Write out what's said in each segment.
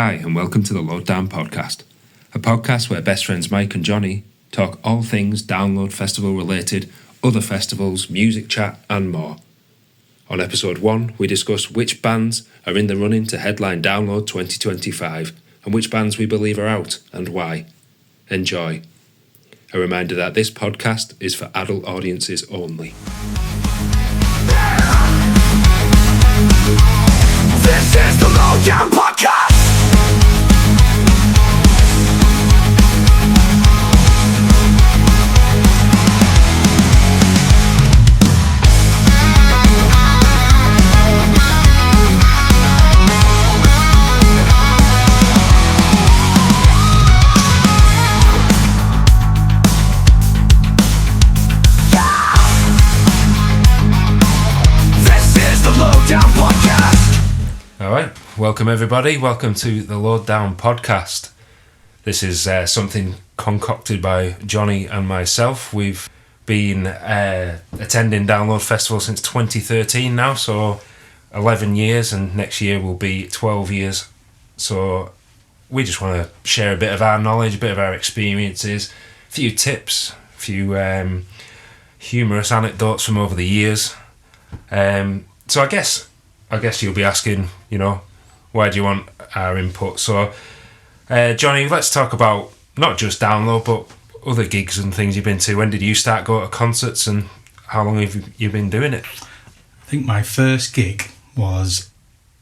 Hi, and welcome to the Lowdown Podcast, a podcast where best friends Mike and Johnny talk all things Download Festival related, other festivals, music chat, and more. On episode 1, we discuss which bands are in the running to headline Download 2025 and which bands we believe are out and why. Enjoy. A reminder that this podcast is for adult audiences only. This is the Lowdown Podcast. Alright, welcome everybody, welcome to the Lowdown Podcast. This is something concocted by Johnny and myself. We've been attending Download Festival since 2013 now, so 11 years, and next year will be 12 years. So we just want to share a bit of our knowledge, a bit of our experiences, a few tips, a few humorous anecdotes from over the years. So I guess you'll be asking, why do you want our input? So, Johnny, let's talk about not just Download, but other gigs and things you've been to. When did you start going to concerts, and how long have you been doing it? I think my first gig was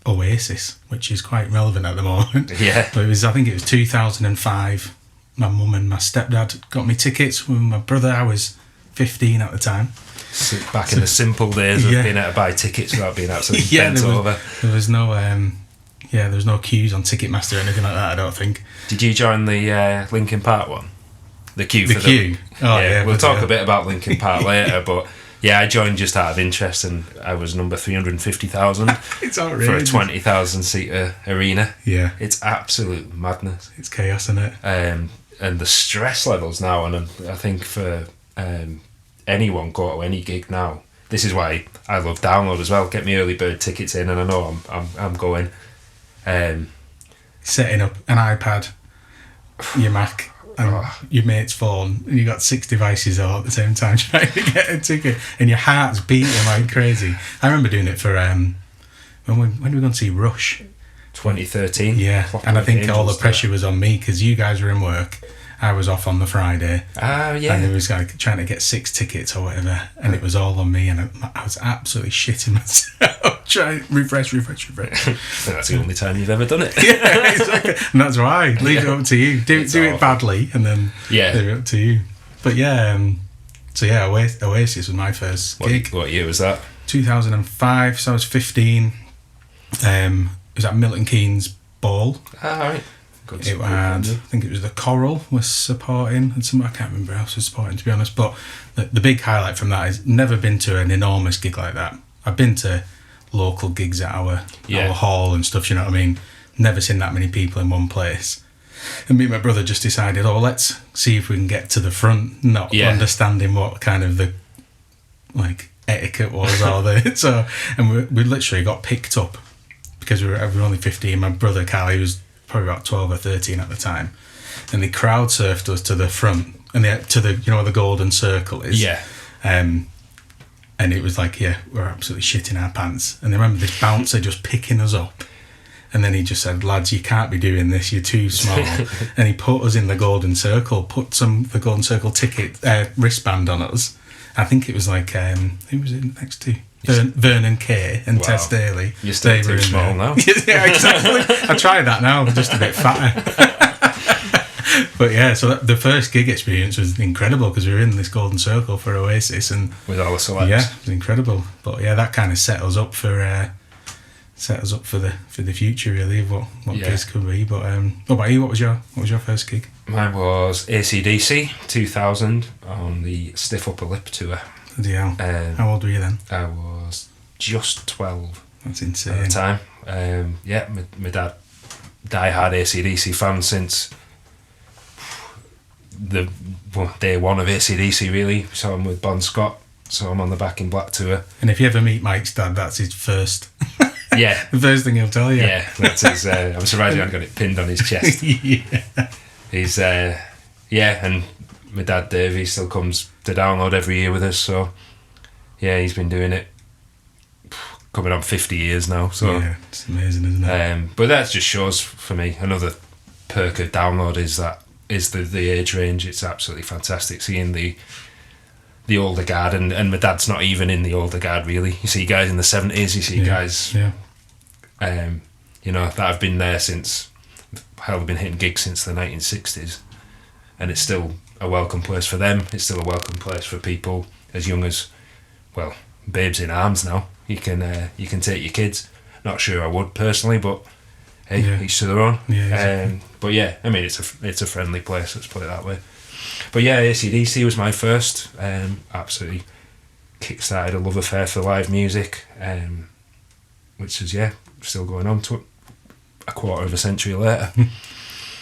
Oasis, which is quite relevant at the moment. Yeah. But I think it was 2005. My mum and my stepdad got me tickets with my brother. I was 15 at the time. Back in the simple days of being able to buy tickets without being absolutely bent over. There was no queues on Ticketmaster or anything like that, I don't think. Did you join the Linkin Park one? The queue. We'll talk a bit about Linkin Park later, but yeah, I joined just out of interest, and I was number 350,000 It's outrageous. for a 20,000 seater arena. Yeah. It's absolute madness. It's chaos, isn't it? And the stress levels now, and I think for anyone go to any gig now, this is why I love Download as well. Get me early bird tickets in, and I know I'm going. Setting up an iPad, your Mac, and your mate's phone, and you got 6 devices all at the same time trying to get a ticket, and your heart's beating like crazy. I remember doing it for when did we go and see Rush? 2013. Yeah, and I think all the pressure was on me because you guys were in work. I was off on the Friday. Yeah. And it was like trying to get 6 tickets or whatever, and it was all on me, and I was absolutely shitting myself. Trying refresh. That's the only time you've ever done it. Yeah, exactly. And that's why. Leave it up to you. Do it badly, and then leave it up to you. But Oasis was my first gig. What year was that? 2005, so I was 15. It was at Milton Keynes Ball. Right. It had, I think it was the Coral was supporting, and I can't remember who else was supporting, to be honest. But the big highlight from that is never been to an enormous gig like that. I've been to local gigs at our hall and stuff, you know what I mean? Never seen that many people in one place. And me and my brother just decided, let's see if we can get to the front, not understanding what kind of the etiquette was and we literally got picked up because we were only 15. My brother Carl, he was probably about 12 or 13 at the time, and they crowd surfed us to the front and to the where the golden circle is, and it was like we're absolutely shitting our pants. And I remember this bouncer just picking us up, and then he just said, "Lads, you can't be doing this, you're too small." And he put us in the golden circle, put the golden circle ticket wristband on us. I think it was who was it next to Vernon Kay and Tess Daly. You're still too small now. Yeah, exactly. I tried that now, I'm just a bit fatter. But yeah, so the first gig experience was incredible because we were in this golden circle for Oasis, and with all the celebs. Yeah, it was incredible. But yeah, that kind of set us up for the future, really, of what gigs could be. But what about you? What was your first gig? Mine was AC/DC 2000 on the Stiff Upper Lip tour. Yeah. How old were you then? I was just 12. That's insane. At the time. My dad, die-hard AC/DC fan since day one of AC/DC, really. Saw him with Bon Scott, saw him on the Back in Black tour. And if you ever meet Mike's dad, that's his first Yeah. The first thing he'll tell you. Yeah, that's his. I'm surprised he hasn't got it pinned on his chest. Yeah. He's and my dad Dave, he still comes to download every year with us. So yeah, he's been doing it coming on 50 years now. So Yeah, it's amazing, isn't it? but that just shows for me another perk of download is the age range. It's absolutely fantastic seeing the older guard, and my dad's not even in the older guard really. You see guys in the 70s, you see guys that have been there since they've been hitting gigs since the 1960s, and it's still a welcome place for them. It's still a welcome place for people as young as, well, babes in arms now. You can take your kids. Not sure I would personally, but hey, each to their own. Yeah, exactly. But yeah, I mean it's a friendly place. Let's put it that way. But yeah, AC/DC was my first. Absolutely kick-started a love affair for live music, which is still going on to a quarter of a century later.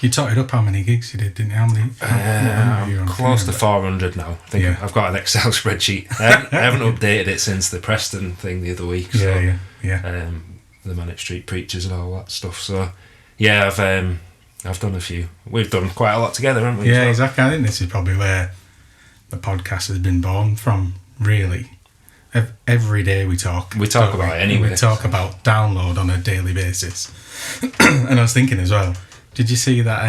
You totted up how many gigs you did, didn't you? How many? I'm close to 400 now. I think I've got an Excel spreadsheet. I haven't updated it since the Preston thing the other week. So, the Manic Street Preachers and all that stuff. So yeah, I've done a few. We've done quite a lot together, haven't we? Yeah, exactly. I think this is probably where the podcast has been born from, really. Every day we talk. We talk about it anyway. We talk about download on a daily basis. And I was thinking as well, did you see that,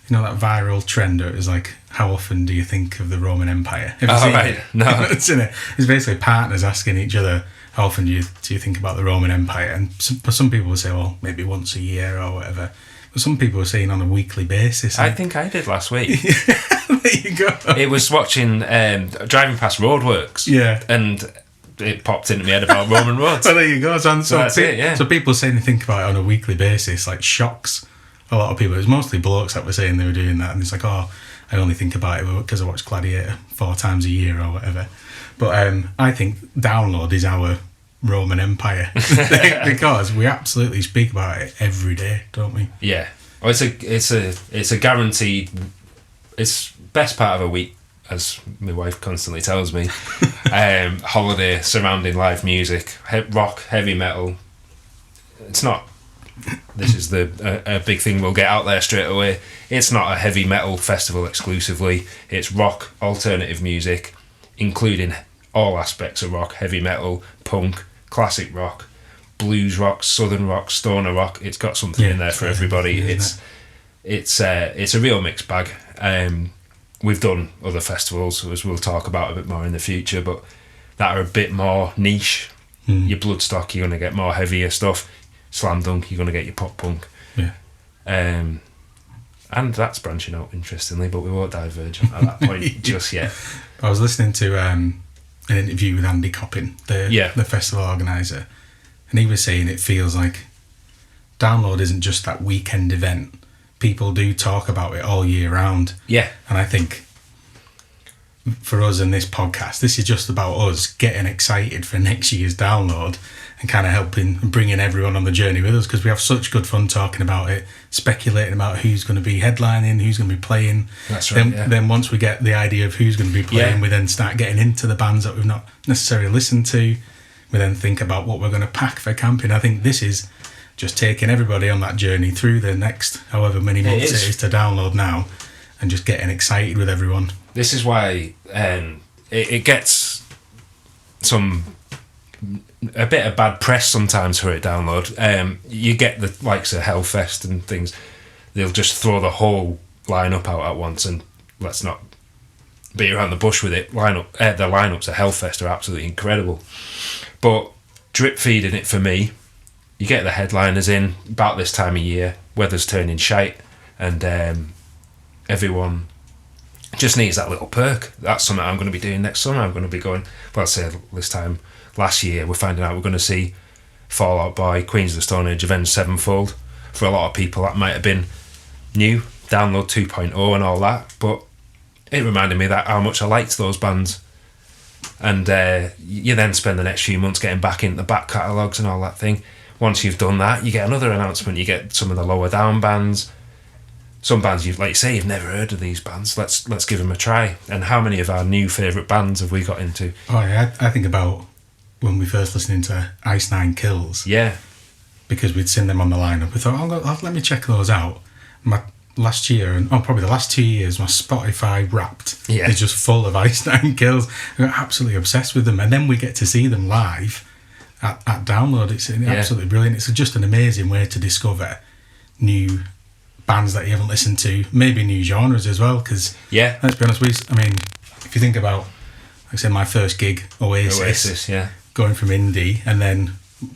that viral trend? It was like, how often do you think of the Roman Empire? Have you seen it? No. It's basically partners asking each other, how often do you think about the Roman Empire? And some people will say, well, maybe once a year or whatever. But some people are saying on a weekly basis. I think I did last week. There you go. It was watching, driving past roadworks. Yeah. And it popped into my head about Roman roads. Well, there you go. So that's it, yeah. So people saying they think about it on a weekly basis, like shocks a lot of people. It was mostly blokes that were saying they were doing that. And it's like, oh, I only think about it because I watch Gladiator 4 times a year or whatever. But I think download is our Roman Empire because we absolutely speak about it every day, don't we? Yeah. Oh, it's a guaranteed. It's best part of a week, as my wife constantly tells me. Holiday surrounding live music, rock, heavy metal. It's not. This is a big thing we'll get out there straight away. It's not a heavy metal festival exclusively. It's rock, alternative music, including all aspects of rock, heavy metal, punk, classic rock, blues rock, southern rock, stoner rock. It's got something in there for everybody. It's a real mixed bag. We've done other festivals, as we'll talk about a bit more in the future, but that are a bit more niche. Your Bloodstock, you're going to get more heavier stuff. Slam Dunk, you're going to get your pop punk. Yeah. And that's branching out, interestingly, but we won't diverge at that point just yet. I was listening to an interview with Andy Coppin, the festival organiser, and he was saying it feels like download isn't just that weekend event. People do talk about it all year round. Yeah. And I think for us in this podcast, this is just about us getting excited for next year's download and kind of helping and bringing everyone on the journey with us, because we have such good fun talking about it, speculating about who's going to be headlining, who's going to be playing. That's right. Then once we get the idea of who's going to be playing, we then start getting into the bands that we've not necessarily listened to. We then think about what we're going to pack for camping. I think this is just taking everybody on that journey through the next however many months it is to download now, and just getting excited with everyone. This is why it gets a bit of bad press sometimes for it download. You get the likes of Hellfest and things, they'll just throw the whole lineup out at once, and let's not beat around the bush with it. The lineups at Hellfest are absolutely incredible, but drip feeding it for me, you get the headliners in about this time of year, weather's turning shite, and everyone just needs that little perk. That's something I'm going to be doing next summer. I'm going to be going, well, say this time last year, we're finding out we're going to see Fall Out Boy, Queens of the Stone Age, Avenged Sevenfold. For a lot of people, that might have been new, Download 2.0 and all that, but it reminded me that how much I liked those bands. And you then spend the next few months getting back into the back catalogues and all that thing. Once you've done that, you get another announcement. You get some of the lower down bands. Some bands you've never heard of these bands. Let's give them a try. And how many of our new favourite bands have we got into? Oh yeah, I think about when we first listened to Ice Nine Kills, Yeah. because we'd seen them on the lineup. We thought, let me check those out. My last year, and probably the last 2 years, my Spotify Wrapped is just full of Ice Nine Kills. I got absolutely obsessed with them, and then we get to see them live at Download. It's absolutely brilliant. It's just an amazing way to discover new bands that you haven't listened to, maybe new genres as well. Because let's be honest, if you think about, like I said, my first gig, Oasis, going from indie, and then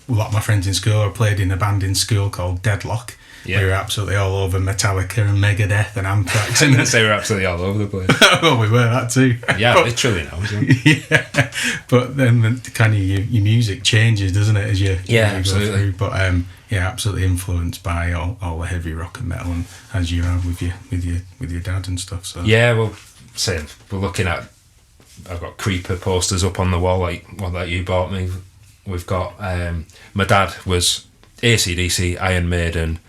a lot of my friends in school, I played in a band in school called Deadlock. We were absolutely all over Metallica and Megadeth and Anthrax. And they were absolutely all over the place. Well, we were that too. Yeah, literally now. Yeah, but then the kind of your music changes, doesn't it, as you absolutely go through? But absolutely influenced by all the heavy rock and metal, and as you are with your dad and stuff. So well, same. We're looking at. I've got Creeper posters up on the wall, like one that you bought me. We've got my dad was AC/DC, Iron Maiden,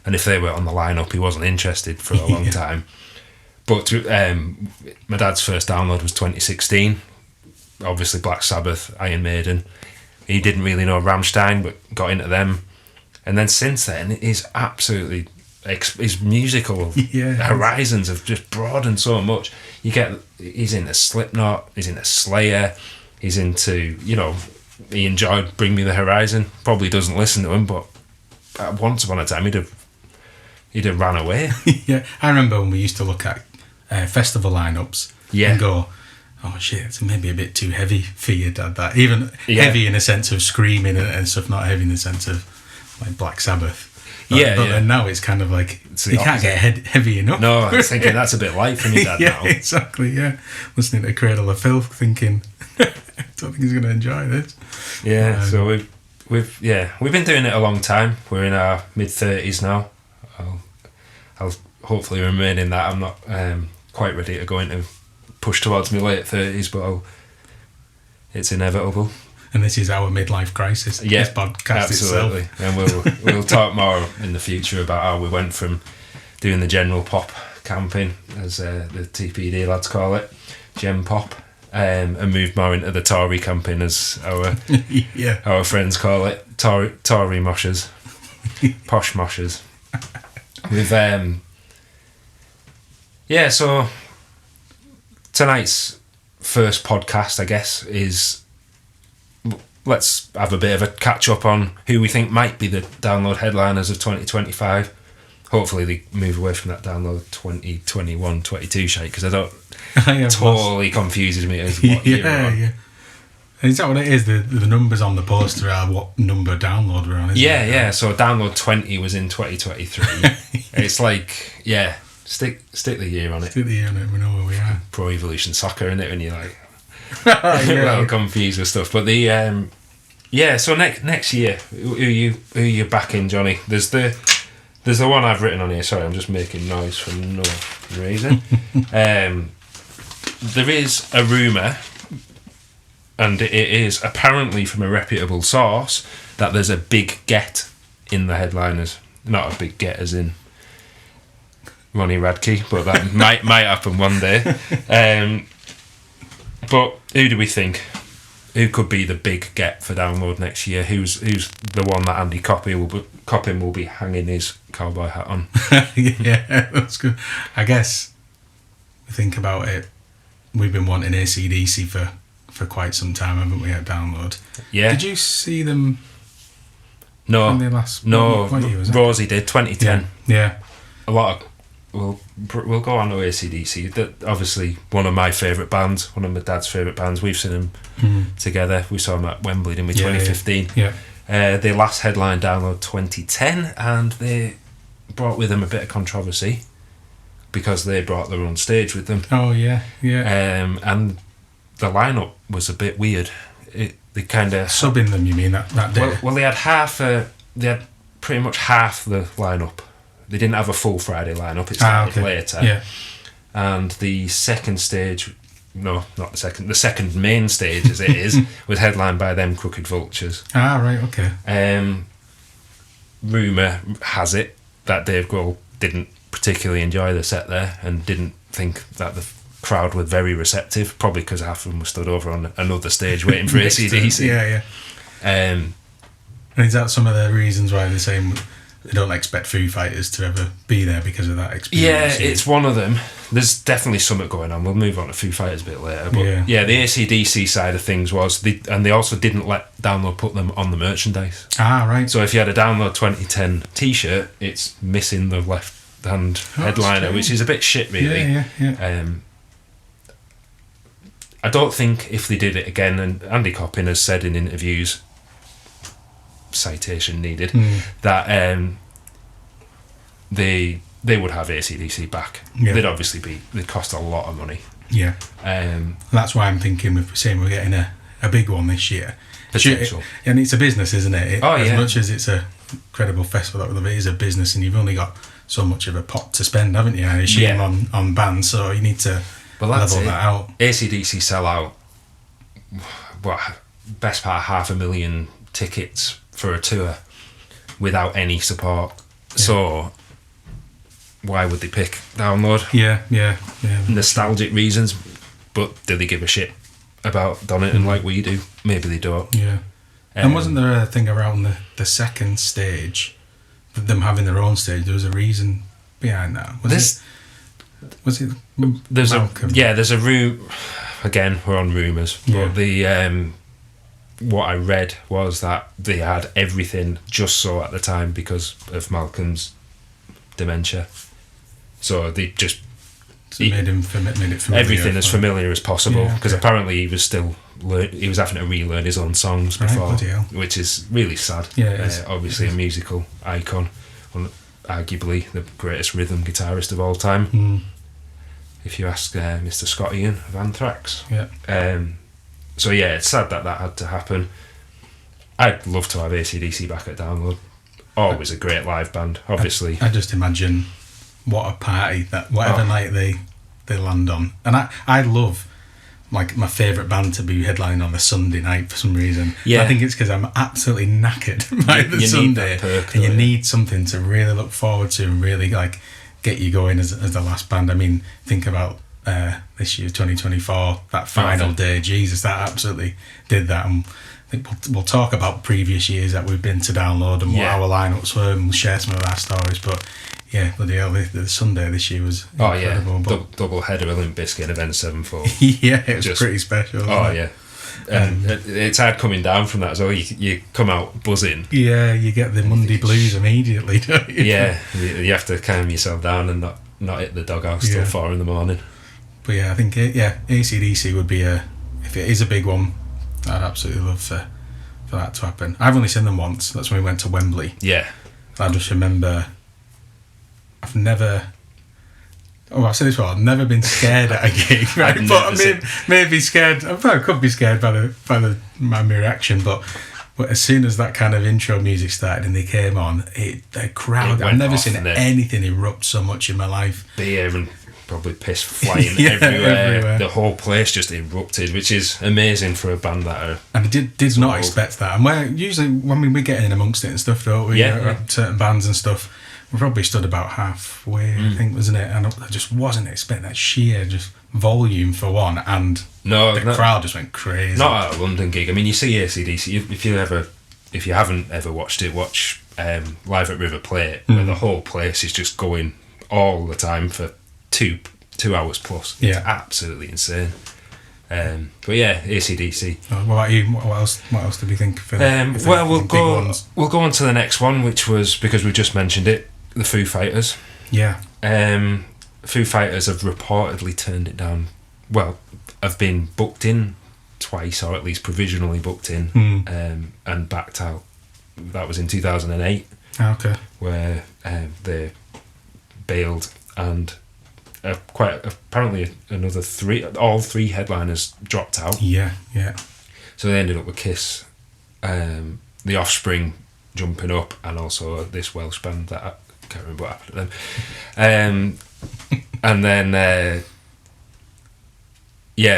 and if they were on the lineup, he wasn't interested for a long time. But my dad's first download was 2016. Obviously, Black Sabbath, Iron Maiden. He didn't really know Rammstein, but got into them. And then since then, he's absolutely his musical horizons have just broadened so much. He's into Slipknot, he's into Slayer, he's into, he enjoyed Bring Me the Horizon. Probably doesn't listen to him, but once upon a time he'd have ran away. Yeah, I remember when we used to look at festival lineups and go, oh shit, it's maybe a bit too heavy for your dad. That even heavy in a sense of screaming and stuff, not heavy in the sense of like Black Sabbath. But then now it's kind of like you can't get heavy enough. No, I was thinking that's a bit light for me dad now. Exactly, listening to Cradle of Filth, thinking I don't think he's going to enjoy this. So we've been doing it a long time. We're in our mid-30s now. I'll hopefully remain in that. I'm not quite ready to go into push towards my late 30s, but it's inevitable. And this is our midlife crisis. This podcast absolutely. itself. And we'll talk more in the future about how we went from doing the general pop camping, as the TPD lads call it, Gen Pop, and moved more into the Tory camping, as our friends call it, Tory moshers, posh moshers. With so tonight's first podcast, I guess, is let's have a bit of a catch up on who we think might be the Download headliners of 2025. Hopefully they move away from that Download 2021-22 shite, because I don't totally confuses me as what year we're on. Is that what it is? The numbers on the poster are what number Download we're on, isn't it? So Download 20 was in 2023. It's like, stick the year on it. Stick the year on it, we know where we are. Pro Evolution Soccer, isn't it, when you're like a little confused with stuff. But the so next year, who you backing, Johnny? There's the one I've written on here. Sorry, I'm just making noise for no reason. There is a rumour, and it is apparently from a reputable source, that there's a big get in the headliners. Not a big get as in Ronnie Radke, but that might happen one day. But who do we think? Who could be the big get for Download next year? Who's the one that Andy Coppin will be hanging his cowboy hat on? Yeah, that's good. I guess we think about it. We've been wanting AC/DC for quite some time, haven't we? At Download. Yeah. Did you see them? No. In the last, what year was that? Rosie did 2010. Yeah. A lot of. We'll go on to AC/DC. That obviously one of my favourite bands, one of my dad's favourite bands. We've seen them together. We saw them at Wembley, didn't we? 2015. Yeah. They last headline Download 2010, and they brought with them a bit of controversy because they brought their own stage with them. Oh yeah. And the lineup was a bit weird. They kind of subbing them. You mean that day? Well, they had pretty much half the lineup. They didn't have a full Friday lineup. It started later. Yeah. And the second stage, no, not the second. The second main stage, as it is, was headlined by them Crooked Vultures. Right, okay. Rumour has it that Dave Grohl didn't particularly enjoy the set there and didn't think that crowd were very receptive, probably because half of them were stood over on another stage waiting for AC/DC. Yeah. And is that some of the reasons why they're saying they don't expect Foo Fighters to ever be there because of that experience? Yeah, it's one of them. There's definitely something going on. We'll move on to Foo Fighters a bit later. But yeah, the AC/DC side of things was, and they also didn't let Download put them on the merchandise. Ah, right. So if you had a Download 2010 t-shirt, it's missing the left-hand headliner, which is a bit shit, really. Yeah. I don't think if they did it again, and Andy Coppin has said in interviews, citation needed, that they would have AC/DC back. Yeah. They'd cost a lot of money. Yeah. That's why I'm thinking if we're saying we're getting a big one this year. Potential. And it's a business, isn't it? As yeah. much as it's a credible festival, it is a business, and you've only got so much of a pot to spend, haven't you? I assume on bands, so you need to level that out. AC/DC sell out, best part of 500,000 tickets for a tour without any support. Yeah. So why would they pick Download? Yeah. Nostalgic reasons, but do they give a shit about Donington like we do? Maybe they don't. Yeah. And wasn't there a thing around the second stage, them having their own stage? There was a reason behind that. Was it Malcolm? There's a room. Again, we're on rumours. Yeah. But the what I read was that they had everything just so at the time because of Malcolm's dementia. So they just made it familiar. Everything as familiar as possible, because Yeah. apparently he was still he was having to relearn his own songs before, which is really sad. Yeah, it is. Obviously a musical icon, arguably the greatest rhythm guitarist of all time. If you ask Mr. Scott Ian of Anthrax. Yeah. So yeah, it's sad that had to happen. I'd love to have AC/DC back at Download. Always a great live band, obviously. I just imagine what a party that whatever night they land on. And I love like my favourite band to be headlining on a Sunday night for some reason. Yeah. I think it's because I'm absolutely knackered by the Sunday, and you need something to really look forward to and really like get you going as the last band. I mean, think about this year, 2024, that final day. Jesus, that absolutely did that. And I think we'll talk about previous years that we've been to Download and what our lineups were, and we'll share some of our stories. But yeah, bloody hell, the Sunday this year was incredible. Double header of Limp Bizkit and Avenged Sevenfold. Yeah, it was pretty special. Yeah. It's hard coming down from that as well. You come out buzzing. Yeah, you get the Monday blues immediately, don't you? Yeah, you have to calm yourself down and not hit the doghouse till 4 a.m. But yeah, I think AC/DC would be if it is a big one, I'd absolutely love for that to happen. I've only seen them once. That's when we went to Wembley. Yeah. I just remember I've never never been scared at a gig, right? But I maybe scared. I could be scared by my reaction, but as soon as that kind of intro music started and they came on, the crowd. I've never seen anything erupt so much in my life. Beer and probably piss flying everywhere. The whole place just erupted, which is amazing for a band that are. And I did not expect that. And we're getting in amongst it and stuff, don't we? Certain bands and stuff. We probably stood about halfway, I think, wasn't it? And I just wasn't expecting that sheer just volume for one, and the crowd just went crazy. Not at a London gig. I mean, you see AC/DC. If you haven't ever watched it, watch Live at River Plate, where the whole place is just going all the time for two hours plus. It's absolutely insane. But yeah, AC/DC. What about you? What else did we think? We'll go on to the next one, which was, because we just mentioned it, the Foo Fighters. Yeah. Foo Fighters have reportedly turned it down. Well, have been booked in twice, or at least provisionally booked in, and backed out. That was in 2008. Okay. Where they bailed, and apparently another all three headliners dropped out. Yeah. So they ended up with Kiss, The Offspring jumping up, and also this Welsh band that I can't remember what happened to them. And then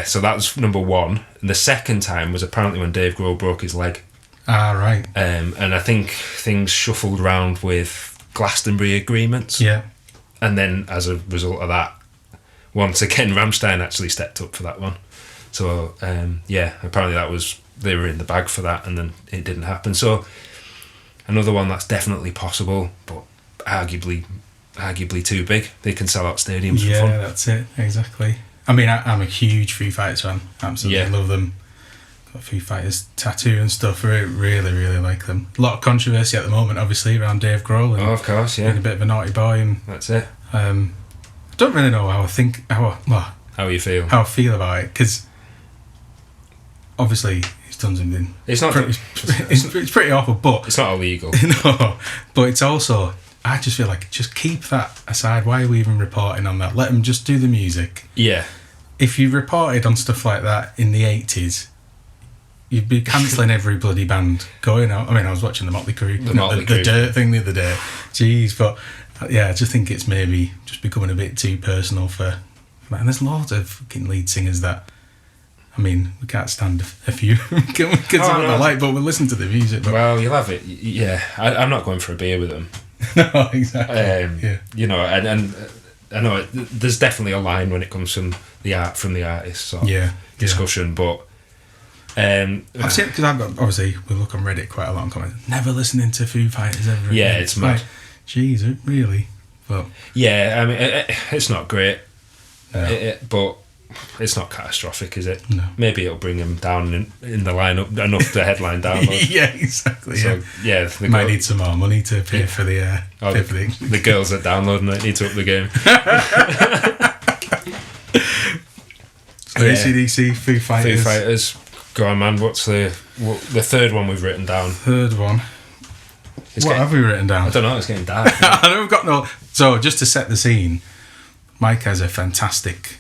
so that was number one. And the second time was apparently when Dave Grohl broke his leg. Ah, right. And I think things shuffled around with Glastonbury agreements. Yeah. And then as a result of that, once again, Rammstein actually stepped up for that one. So apparently they were in the bag for that, and then it didn't happen. So another one that's definitely possible, but arguably too big. They can sell out stadiums for fun. Yeah, that's it, exactly. I mean, I'm a huge Foo Fighters fan. Absolutely love them. Got a Foo Fighters tattoo and stuff. Really, really like them. A lot of controversy at the moment, obviously, around Dave Grohl. And of course, yeah. being a bit of a naughty boy. And that's it. I don't really know how you feel. How I feel about it, because obviously he's done something. It's not. It's pretty awful, but it's not illegal. No, but it's also. I just feel like just keep that aside. Why are we even reporting on that? Let them just do the music. Yeah. If you reported on stuff like that in the 80s, you'd be cancelling every bloody band going out. I mean, I was watching the Motley Crue, the Dirt thing the other day. Jeez, but yeah, I just think it's maybe just becoming a bit too personal for. And there's loads of fucking lead singers that. I mean, we can't stand a few because of what they like, but we'll listen to the music. But. Well, you'll have it. Yeah, I'm not going for a beer with them. No, exactly. Yeah. You know, and I know there's definitely a line when it comes from the artist sort of discussion, but I've seen it because I've got, obviously we look on Reddit quite a lot and comment, never listening to Foo Fighters ever again. Yeah, it's mad. Like, geez, really? But yeah, I mean, it's not great, no. but it's not catastrophic, is it? No. Maybe it'll bring them down in the lineup enough to headline download. Yeah, exactly. So, yeah, they might need some more money to pay for the. The girls that downloading it need to up the game. AC/DC, Foo Fighters. Foo Fighters. Go on, man. What's the third one we've written down? Third one. What have we written down? I don't know. It's getting dark. I know we've got no. So just to set the scene, Mike has a fantastic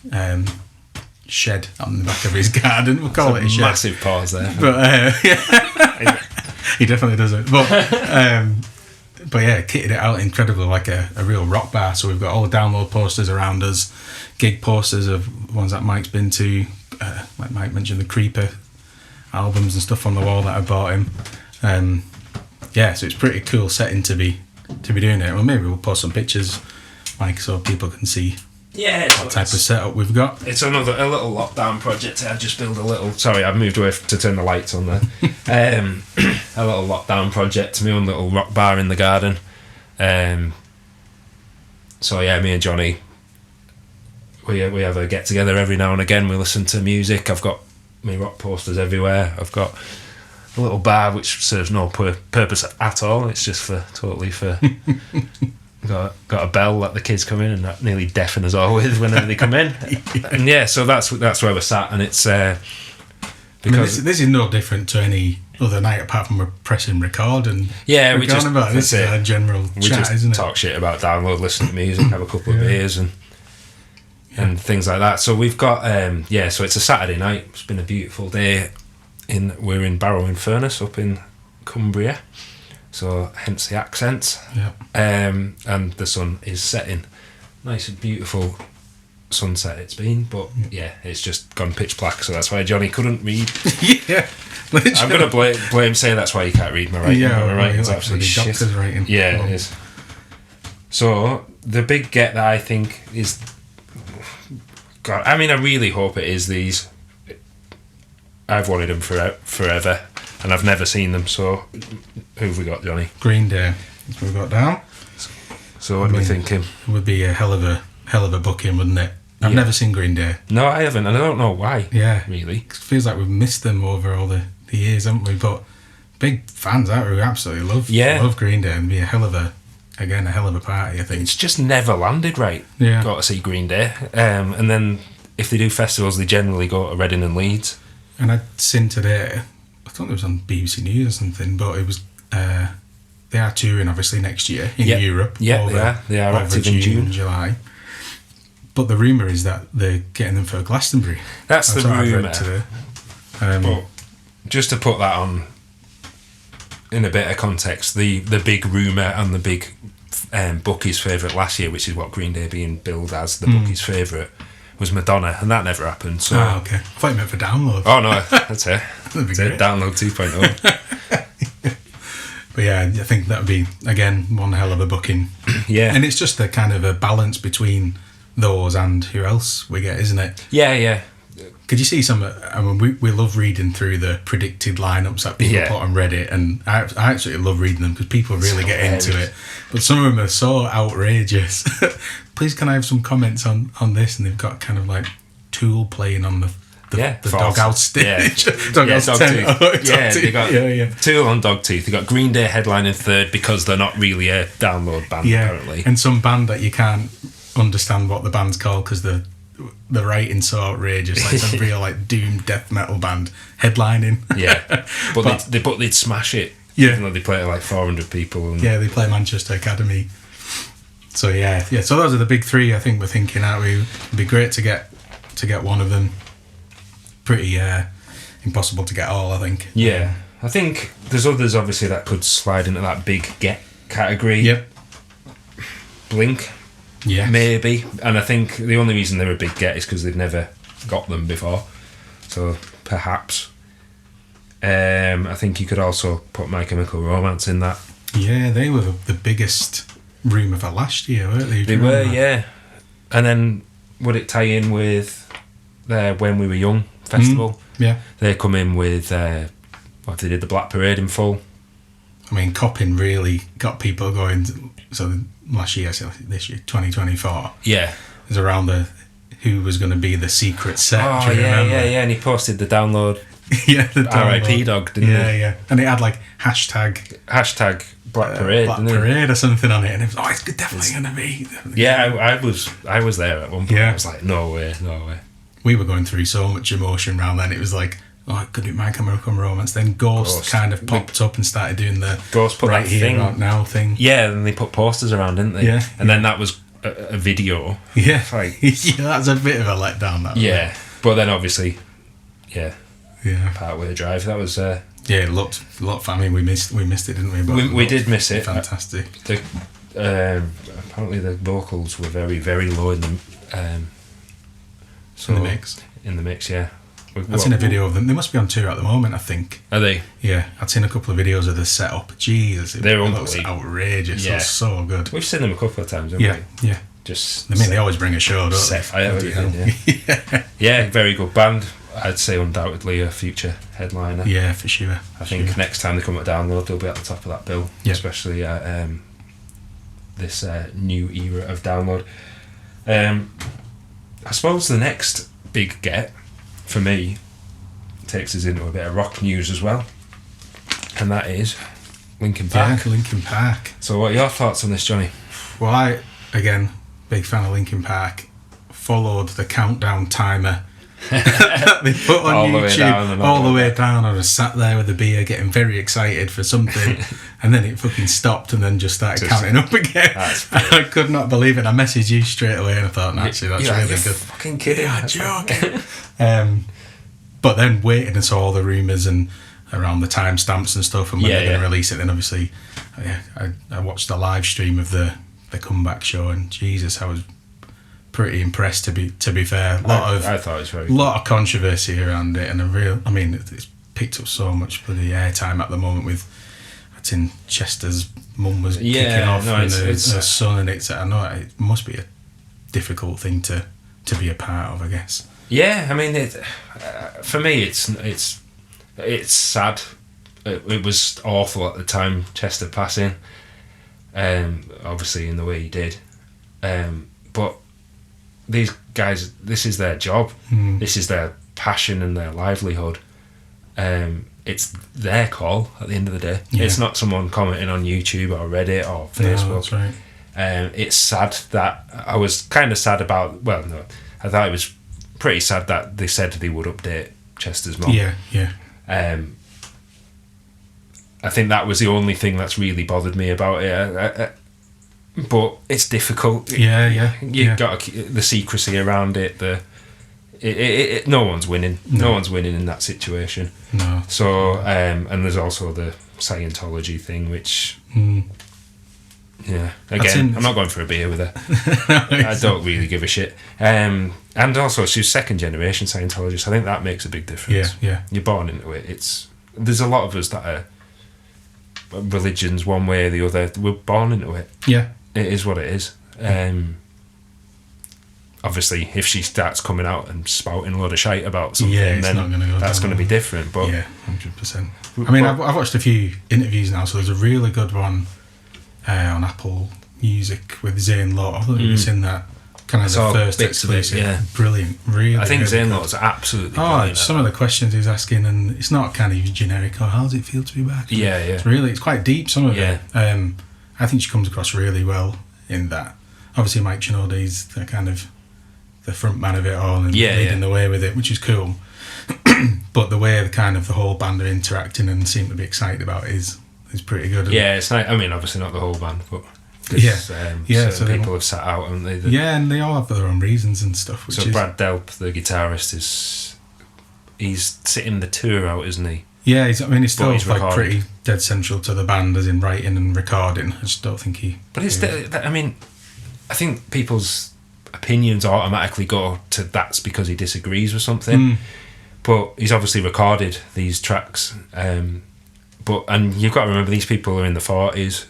shed on the back of his garden. We'll call it a shed. Massive pause there. But he definitely does it. But yeah, kitted it out incredibly like a real rock bar. So we've got all the download posters around us, gig posters of ones that Mike's been to. Like Mike mentioned, the Creeper albums and stuff on the wall that I bought him. So it's pretty cool setting to be doing it. Well, maybe we'll post some pictures, Mike, so people can see. Yeah, what type of setup we've got. It's a little lockdown project. I just built a little. Sorry, I've moved away to turn the lights on there. A little lockdown project. My own little rock bar in the garden. So yeah, me and Johnny, we have a get together every now and again. We listen to music. I've got my rock posters everywhere. I've got a little bar which serves no purpose at all. It's just totally for. Got a bell that the kids come in and that nearly deafen us all with whenever they come in. And yeah, so that's where we're sat, and it's because this is no different to any other night apart from we're pressing record and we just about this is a general chat, isn't it? Talk shit about download, listen to music, have a couple of beers and things like that. So we've got so it's a Saturday night. It's been a beautiful day. We're in Barrow-in-Furness up in Cumbria. So hence the accent. Yeah. And the sun is setting. Nice and beautiful sunset it's been, but it's just gone pitch black, so that's why Johnny couldn't read. Yeah. I'm going to blame saying that's why you can't read my writing. Yeah, my writing's absolutely shit. Doctor's writing. Yeah, it is. So the big get that I think is, God, I mean, I really hope it is these. I've wanted them forever. And I've never seen them, so who have we got, Johnny? Green Day. That's what we've got down. So what are we thinking? It would be a hell of a booking, wouldn't it? I've never seen Green Day. No, I haven't, and I don't know why. Yeah. Really. It feels like we've missed them over all the years, haven't we? But big fans, aren't we? We absolutely love Green Day, and be a hell of a party, I think. It's just never landed right. Yeah. Got to see Green Day. And then if they do festivals, they generally go to Reading and Leeds. And I'd seen today, I thought it was on BBC News or something, but it was they are touring obviously next year in Europe. Yeah, they are active in June and July. But the rumour is that they're getting them for Glastonbury. That's the rumour. But just to put that on in a bit of context, the big rumour and the big bookies' favourite last year, which is what Green Day being billed as the bookies' favourite, was Madonna, and that never happened. So. Okay. I thought you meant for download. Oh no, that's it. That'd be great. Download 2.0. But yeah, I think that would be, again, one hell of a booking. Yeah. And it's just a kind of a balance between those and who else we get, isn't it? Yeah. Could you see some? I mean, we love reading through the predicted lineups that people put on Reddit, and I absolutely love reading them because people really get into it. But some of them are so outrageous. Please, can I have some comments on this? And they've got kind of like Tool playing on the Doghouse stage. Doghouse tent. They got Tool on Dogtooth. They got Green Day headlining third because they're not really a download band apparently. And some band that you can't understand what the band's called because the writing's so outrageous. Like some real like doom death metal band headlining. But they'd smash it. Even though they play to like 400 people. And they play Manchester Academy. So so those are the big three. I think we're thinking out. It'd be great to get one of them. Pretty impossible to get all, I think. Yeah, I think there's others obviously that could slide into that big get category. Yep. Blink. Yeah. Maybe, and I think the only reason they're a big get is because they've never got them before. So perhaps. I think you could also put My Chemical Romance in that. Yeah, they were the biggest rumour for last year, weren't they? They were, yeah. And then would it tie in with their When We Were Young festival? Yeah. They come in with, they did the Black Parade in full. I mean, Coppin really got people going. So last year, so this year, 2024. Yeah. It was around who was going to be the secret set. Oh, yeah, and he posted the download. The R.I.P. Dog, didn't he? Yeah. And it had like hashtag Black Parade, Black Parade or something on it, and it was it's definitely going to be. Yeah, I was there at one point. I was like, no way. We were going through so much emotion around then. It was like, it could be My Chemical Romance. Then Ghost kind of popped up and started doing the Ghost put Right that Here, thing Right Now thing. Yeah, and they put posters around, didn't they? Yeah. And then that was a video. Yeah. Like, that's a bit of a letdown, that. Yeah. But then obviously, Yeah. Partway Drive. That was. It looked fun. I mean, we missed it, didn't we? But we did miss it. Fantastic. Apparently, the vocals were very, very low in the. In the mix. In the mix, yeah. I've seen a video of them. They must be on tour at the moment, I think. Are they? Yeah, I'd seen a couple of videos of the setup. Jesus, they're looks outrageous. Yeah. It's so good. We've seen them a couple of times, haven't we? Yeah. Just. I mean, they always bring a show, don't they? Set fire, yeah, very good band. I'd say undoubtedly a future headliner. Yeah, for sure. I think next time they come at Download, they'll be at the top of that bill, especially at this new era of Download. I suppose the next big get for me takes us into a bit of rock news as well, and that is Linkin Park. Yeah, Linkin Park. So what are your thoughts on this, Johnny? Well, again, big fan of Linkin Park, followed the countdown timer they put on all YouTube all the way down. I was sat there with a beer getting very excited for something and then it fucking stopped and then just started counting up again. I could not believe it. I messaged you straight away and I thought, actually, that's really good. Fucking kidding. Yeah, joking. But then waiting and saw all the rumours and around the timestamps and stuff and when they're going to release it, then obviously I watched the live stream of the comeback show and Jesus, I was pretty impressed, to be fair. I thought it was very lot of controversy around it, and it's picked up so much bloody airtime at the moment with Chester's mum was kicking off and her son, and I know it must be a difficult thing to be a part of, I guess. Yeah, I mean, for me, it's sad. It was awful at the time, Chester passing, obviously in the way he did, but these guys, this is their job. This is their passion and their livelihood. It's their call at the end of the day. It's not someone commenting on YouTube or Reddit or Facebook. No, that's right. It's sad that I was kind of sad about. Well, no, I thought it was pretty sad that they said they would update Chester's mum. Yeah. I think that was the only thing that's really bothered me about it. But it's difficult. You've got the secrecy around it. No one's winning. No one's winning in that situation. No. So, and there's also the Scientology thing, which, again, I'm not going for a beer with her. I don't really give a shit. And also, she's second generation Scientologist. I think that makes a big difference. Yeah. You're born into it. There's a lot of us that are religions one way or the other. We're born into it. Yeah. It is what it is. obviously, if she starts coming out and spouting a load of shite about something, Yeah, it's then not gonna go that's down going to be well. different. But Yeah, 100%. I mean, I've watched a few interviews now, so there's a really good one on Apple Music with Zane Law. I think it's in that kind of I the saw first bits of it, exclusive. yeah. Brilliant, really. I think really Zane good. Law's absolutely Oh, brilliant. some of the questions he's asking, and it's not kind of generic. Oh, how does it feel to be back? Yeah, It's quite deep. Some of Yeah. it. I think she comes across really well in that. Obviously, Mike Shinoda's the kind of the front man of it all and leading the way with it, which is cool. But the way the whole band are interacting and seem to be excited about it is pretty good. Yeah, it's not. I mean, obviously not the whole band, but Yeah. certain So they- people have sat out, haven't they? Yeah, and they all have their own reasons and stuff. Which So is, Brad Delp, the guitarist, he's sitting the tour out, isn't he? yeah, he's still he's like recorded. pretty dead central to the band, as in writing and recording. I just don't think he. But it's. I mean, I think people's opinions automatically go to that's because he disagrees with something. But he's obviously recorded these tracks. And you've got to remember these people are in the 40s.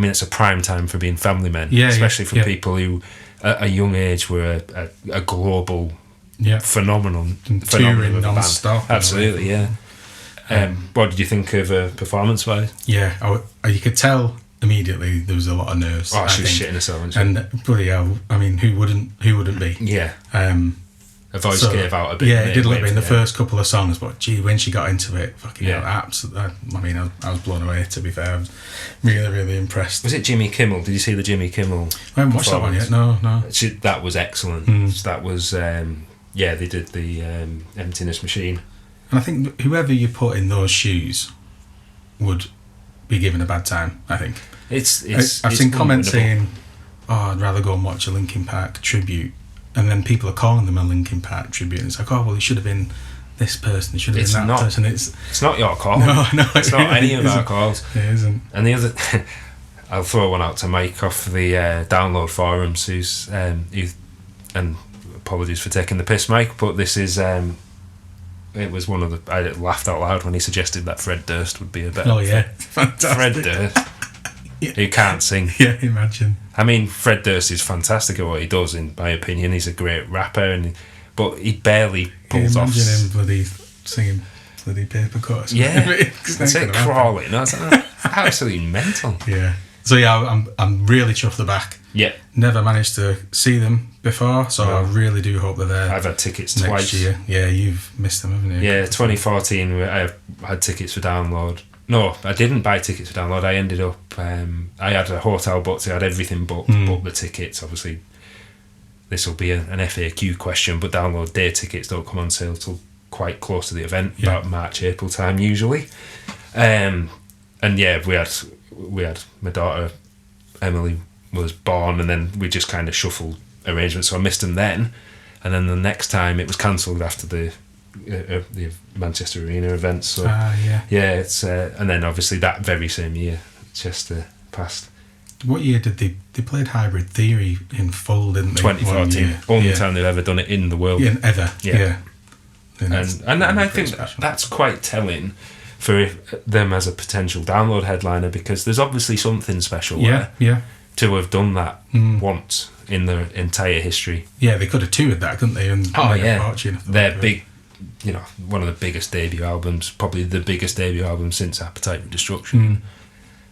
It's a prime time for being family men, especially for people who at a young age were a global phenomenon touring of a band. non-stop. Absolutely, yeah. What did you think of performance-wise? Yeah, you could tell immediately there was a lot of nerves. Oh, she was think. shitting herself, wasn't she? And bloody hell, I mean, who wouldn't be? Yeah. Her voice gave out a bit. Yeah, it did a little bit in the first couple of songs, but gee, when she got into it, fucking hell, absolutely. I was blown away, to be fair. I was really, really impressed. Was it Jimmy Kimmel? Did you see the Jimmy Kimmel? I haven't watched that one yet, no. That was excellent. That was, they did the Emptiness Machine. And I think whoever you put in those shoes would be given a bad time, I think. I've seen comments saying, oh, I'd rather go and watch a Linkin Park tribute. And then people are calling them a Linkin Park tribute. And it's like, oh, well, it should have been this person. It should have been that person. It's not your call. No, it's not any of our calls. It isn't. And the other... I'll throw one out to Mike off the download forums, who's... and apologies for taking the piss, Mike, but this is... it was one of the... I laughed out loud when he suggested that Fred Durst would be a better... Oh, yeah. Fantastic. Fred Durst. Who can't sing. Yeah, imagine. I mean, Fred Durst is fantastic at what he does, in my opinion. He's a great rapper, but he barely pulls off... Imagine him bloody singing bloody Paper Cuts. Yeah, that's it, crawling. That's absolutely mental. Yeah. So yeah, I'm really chuffed the back. Yeah. Never managed to see them before, so I really do hope they're there. I've had tickets next twice. year. Yeah, you've missed them, haven't you? Yeah, 2014, I had tickets for download. No, I didn't buy tickets for download. I ended up... I had a hotel booked. I had everything booked the tickets. Obviously, this will be an FAQ question, but download day tickets don't come on sale till quite close to the event, about March, April time usually. And yeah, we had my daughter Emily was born, and then we just kind of shuffled arrangements, so I missed them then. And then the next time it was cancelled after the Manchester Arena event. So it's and then obviously that very same year Chester passed. What year did they played Hybrid Theory in full, didn't they? 2014. Only time they've ever done it in the world. Ever. Yeah. And I think that's quite telling for them as a potential download headliner, because there's obviously something special there to have done that once in their entire history. Yeah, they could have toured that, couldn't they? And They're big, one of the biggest debut albums, probably the biggest debut album since Appetite for Destruction.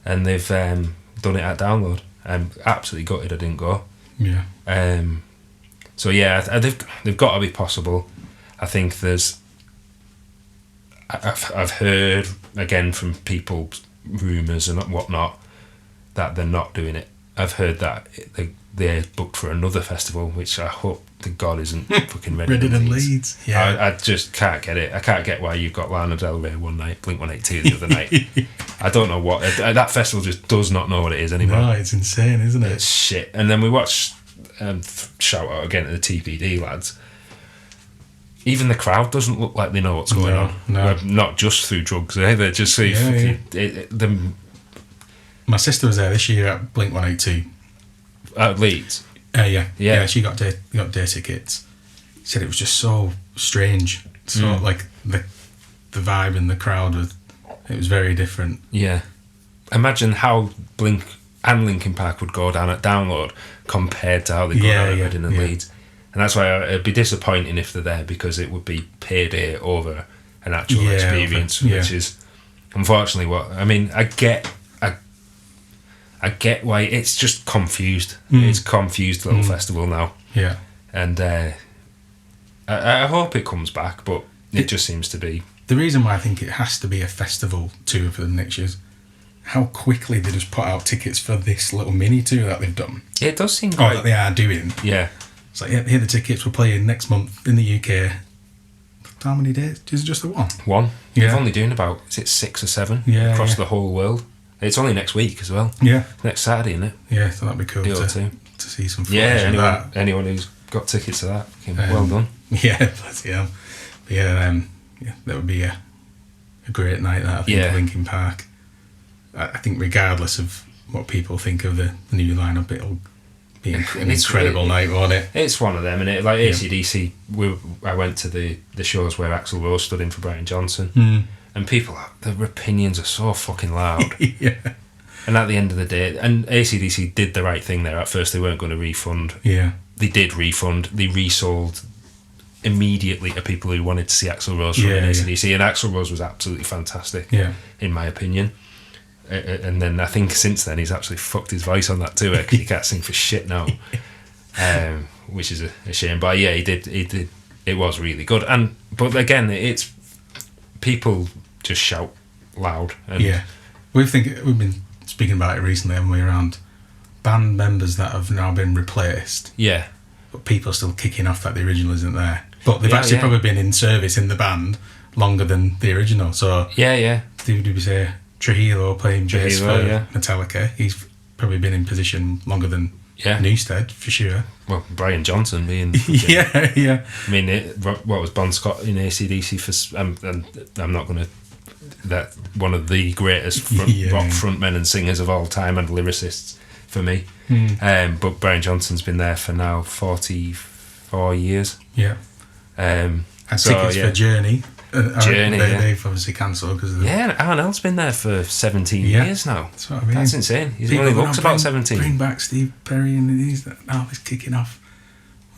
And they've done it at download. I'm absolutely gutted I didn't go. Yeah. So yeah, they've got to be possible. I think I've heard again from people, rumours and whatnot, that they're not doing it. I've heard that they're booked for another festival, which I hope to God isn't fucking Reading Leeds. Yeah. I just can't get it. I can't get why you've got Lana Del Rey one night, Blink-182 the other night. I don't know what... that festival just does not know what it is anymore. No, it's insane, isn't it? It's shit. And then we watched, shout out again to the TPD lads, even the crowd doesn't look like they know what's going on. No. Not just through drugs, they're just My sister was there this year at Blink-182. At Leeds? Yeah, she got day tickets. Said it was just so strange. So like the vibe in the crowd it was very different. Yeah. Imagine how Blink and Linkin Park would go down at Download compared to how they go down at Reading and Leeds. And that's why it'd be disappointing if they're there, because it would be payday over an actual experience, which is unfortunately what I mean. I get why it's just confused. It's confused little festival now. Yeah, and I hope it comes back, but it just seems to be. The reason why I think it has to be a festival tour for the next year is how quickly they just put out tickets for this little mini tour that they've done. It does seem that they are doing. Yeah. It's like, here are the tickets, we're playing next month in the UK. How many days? Is it just the one? One. Yeah. They're only doing about, is it 6 or 7 yeah. across the whole world? It's only next week as well. Yeah. Next Saturday, isn't it? Yeah, so that'd be cool to see some footage of that. Anyone who's got tickets to that, well done. Yeah, bloody hell. But yeah, that would be a great night, that, I think, Linkin Park. I think regardless of what people think of the new lineup, it'll be an incredible night, won't it? It's one of them, and like AC/DC, I went to the shows where Axl Rose stood in for Brian Johnson, and people, their opinions are so fucking loud. Yeah. And at the end of the day, and AC/DC did the right thing there. At first, they weren't going to refund. Yeah. They did refund. They resold immediately to people who wanted to see Axl Rose from AC/DC, and Axl Rose was absolutely fantastic, in my opinion. And then I think since then he's actually fucked his voice on that tour because he can't sing for shit now, which is a shame. But yeah, he did. It was really good. But again, it's people just shout loud. And we've been speaking about it recently, haven't we, around band members that have now been replaced. Yeah. But people are still kicking off that the original isn't there. But they've actually probably been in service in the band longer than the original. So did we say Trujillo playing bass for Metallica? He's probably been in position longer than Newsted, for sure. Well, Brian Johnson being... yeah. I mean, what was Bon Scott in AC/DC for... I'm not going to... That one of the greatest rock frontmen and singers of all time, and lyricists for me. But Brian Johnson's been there for now 44 years. Yeah. Had tickets for Journey. They've obviously cancelled because of the... Yeah, Aaron L's been there for 17 years now. That's what I mean. That's insane. He's only looks about 17. Bring back Steve Perry, and he's kicking off.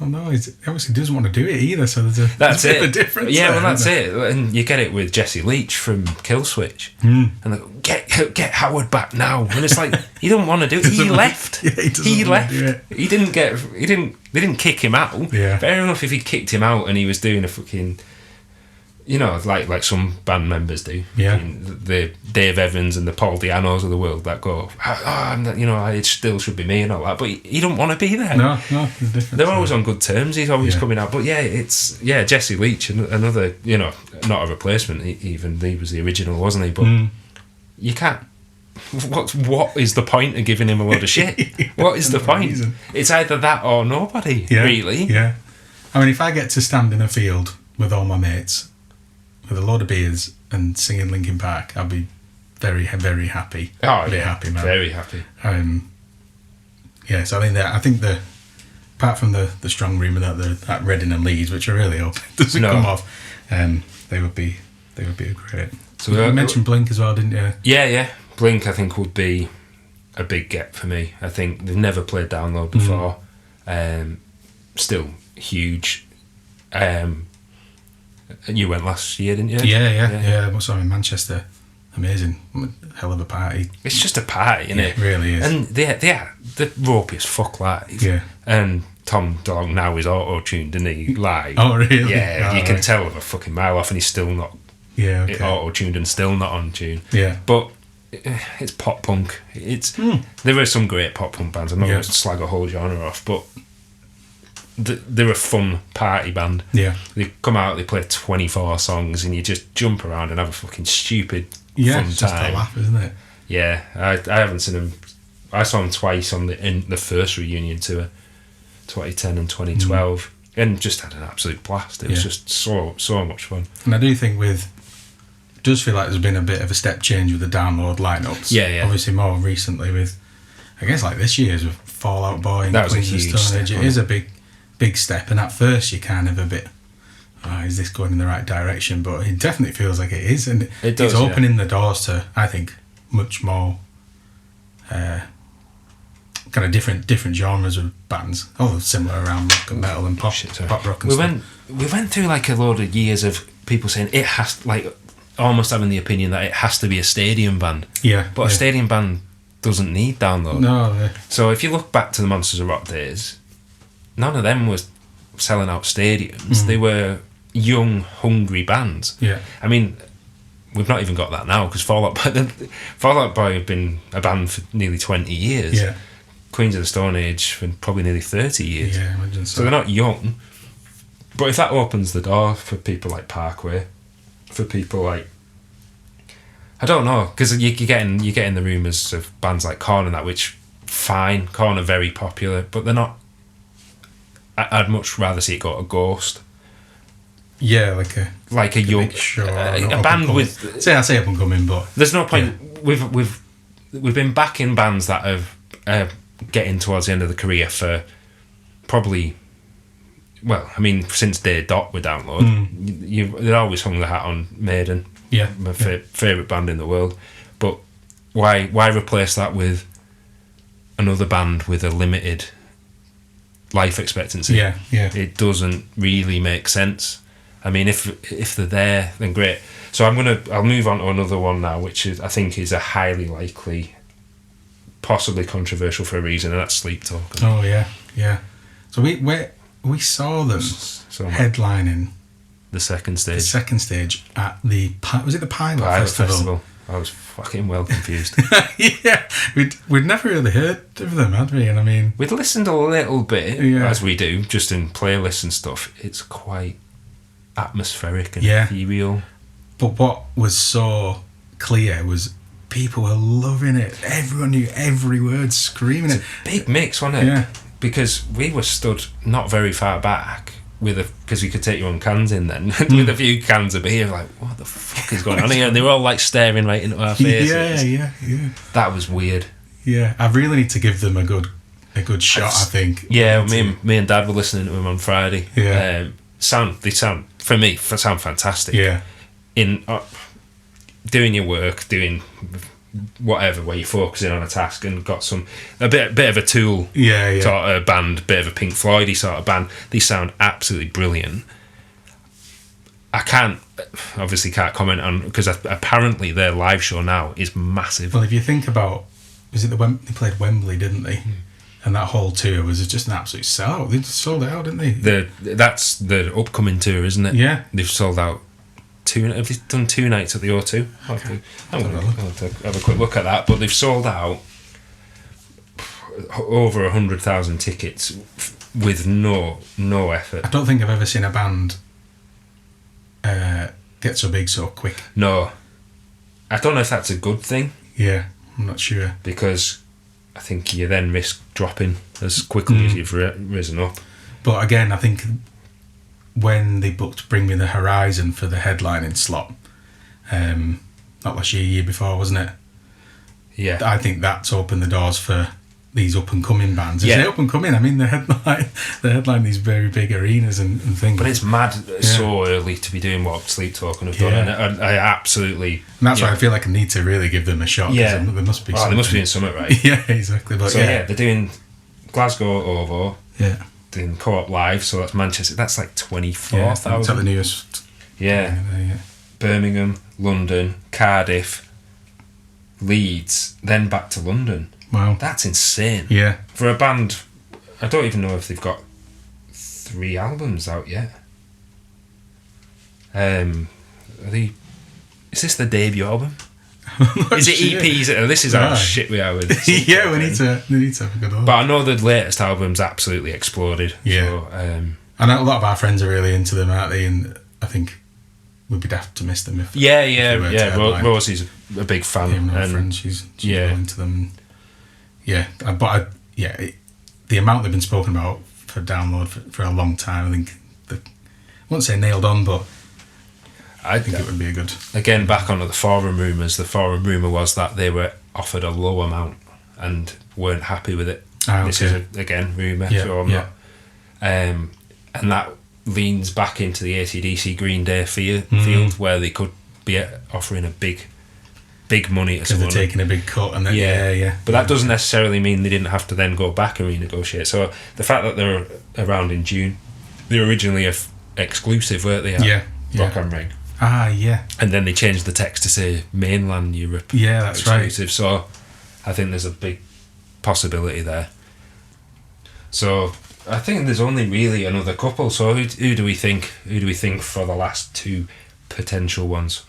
Well, no, he obviously doesn't want to do it either, so there's a bit of a difference. Yeah, there, that's it. And you get it with Jesse Leach from Killswitch. And they go, get Howard back now. And it's like, he don't want to do it. He left. He left. Do it. They didn't kick him out. Yeah. Fair enough if he kicked him out and he was doing a fucking... You know, like some band members do. Yeah. The Dave Evans and the Paul Di'Annos of the world that go, it still should be me and all that. But he don't want to be there. No, there's a difference. They're always on good terms. He's always coming out. But Jesse Leach, another, not a replacement. Even he was the original, wasn't he? But you can't. What is the point of giving him a load of shit? What is the point? Reason. It's either that or nobody, really. Yeah. I mean, if I get to stand in a field with all my mates, with a load of beers and singing Linkin Park, I'll be very, very happy. Oh, very happy, man. Very happy. So I think apart from the strong rumour that they're at Reading and Leeds, which I really hope doesn't come off, they would be great. So you mentioned Blink as well, didn't you? Yeah. Blink, I think, would be a big get for me. I think they've never played Download before. Still huge. You went last year, didn't you? Yeah. What's in Manchester? Amazing, hell of a party. It's just a party, isn't it? It really is. And they're ropey as fuck live. Yeah. And Tom Dog now is auto-tuned, isn't he? Live. Oh, really? Yeah, you can tell a fucking mile off, and he's still not auto-tuned and still not on tune. Yeah. But it's pop punk. There are some great pop punk bands. I'm not going to slag a whole genre off, but they're a fun party band. Yeah. They come out, they play 24 songs, and you just jump around and have a fucking stupid fun time. It's just a laugh, isn't it? Yeah, I haven't seen them. I saw them twice in the first reunion tour, 2010 and 2012, and just had an absolute blast. It was just so much fun. And I do think it does feel like there's been a bit of a step change with the Download lineups. Yeah. Obviously more recently with, I guess like this year's with Fall Out Boy and that was Queens a of huge Stone Age. step. It is a big step, and at first you're kind of a bit, is this going in the right direction? But it definitely feels like it is, and it does, it's opening the doors to, I think, much more kind of different genres of bands, all similar around rock and metal and pop rock and stuff. We went through like a load of years of people saying it has, like, almost having the opinion that it has to be a stadium band. Yeah, but a stadium band doesn't need download. No. Yeah. So if you look back to the Monsters of Rock days, none of them was selling out stadiums. They were young, hungry bands. Yeah. I mean, we've not even got that now because Fall Out Boy have been a band for nearly 20 years. Yeah. Queens of the Stone Age for probably nearly 30 years. Yeah, imagine So they're not young. But if that opens the door for people like Parkway, for people like, I don't know, because you're getting the rumours of bands like Korn and that, which, fine, Korn are very popular, but they're not. I'd much rather see it go to Ghost. Yeah, like a young, a band with. I say up and coming, but there's no point. Yeah. We've been backing bands that have getting towards the end of the career for probably. Well, I mean, since Day Dot with Download, they've always hung the hat on Maiden. Yeah, my favourite band in the world. But why replace that with another band with a limited life expectancy? Yeah. It doesn't really make sense. I mean, if they're there, then great. So I'll move on to another one now, which I think is a highly likely, possibly controversial for a reason, and that's Sleep Token. Oh yeah. So we saw them headlining the second stage at the Pilot Festival. I was fucking well confused. Yeah, we'd never really heard of them, had we? And I mean, we'd listened a little bit, as we do, just in playlists and stuff. It's quite atmospheric and ethereal. But what was so clear was people were loving it. Everyone knew every word, screaming it. A big mix, wasn't it? Yeah. Because we were stood not very far back because we could take your own cans in then with a few cans of beer, like, what the fuck is going on here? And they were all like staring right into our faces. Yeah. That was weird. Yeah, I really need to give them a good shot. I think. Yeah, me and Dad were listening to them on Friday. Yeah, they sound fantastic. Yeah, in doing your work, doing whatever, where you're focusing on a task, and got a bit of a Tool sort of band, bit of a Pink Floydy sort of band. They sound absolutely brilliant. I obviously can't comment on, because apparently their live show now is massive. Well, if you think about, they played Wembley, didn't they? And that whole tour was just an absolute sellout. They just sold it out, didn't they? That's the upcoming tour, isn't it? Yeah, they've sold out. Have they done 2 nights at the O2? Okay. I'm going to have a quick look at that. But they've sold out over 100,000 tickets with no effort. I don't think I've ever seen a band get so big so quick. No. I don't know if that's a good thing. Yeah, I'm not sure. Because I think you then risk dropping as quickly as you've risen up. But again, I think when they booked Bring Me the Horizon for the headlining slot, not last year before, wasn't it? Yeah. I think that's opened the doors for these up and coming bands. It's up and coming. I mean, they headline these very big arenas and things. But it's mad so early to be doing what Sleep Token have done, and I absolutely. And that's why I feel like I need to really give them a shot. Yeah, there must be. They must be doing something right. Yeah, exactly. But so they're doing Glasgow OVO. Yeah. Doing Co-op Live, so that's Manchester. That's like 24,000. That's the newest. Yeah. Birmingham, London, Cardiff, Leeds, then back to London. Wow. That's insane. Yeah. For a band, I don't even know if they've got 3 albums out yet. Is this the debut album? Is it EPs? This is how shit we are with this. Yeah, we need to have a good one. But I know the latest album's absolutely exploded. Yeah. So, I know a lot of our friends are really into them, aren't they? And I think we'd be daft to miss them if. Rosie's a big fan. Even our friend, she's really into them. The amount they've been spoken about for Download for a long time, I think I won't say nailed on, but I think it would be a good. Again, back onto the forum rumours. The forum rumour was that they were offered a low amount and weren't happy with it. This is again rumour, so I'm not. And that leans back into the AC/DC Green Day field, where they could be offering a big big money to because they're someone. taking a big cut, and then yeah. But that doesn't necessarily mean they didn't have to then go back and renegotiate. So the fact that they're around in June, they were originally exclusive, weren't they? Yeah. Rock am Ring. Ah, yeah. And then they changed the text to say mainland Europe. Yeah, that's exclusive. So I think there's a big possibility there. So I think there's only really another couple. So who do we think? Who do we think for the last two potential ones?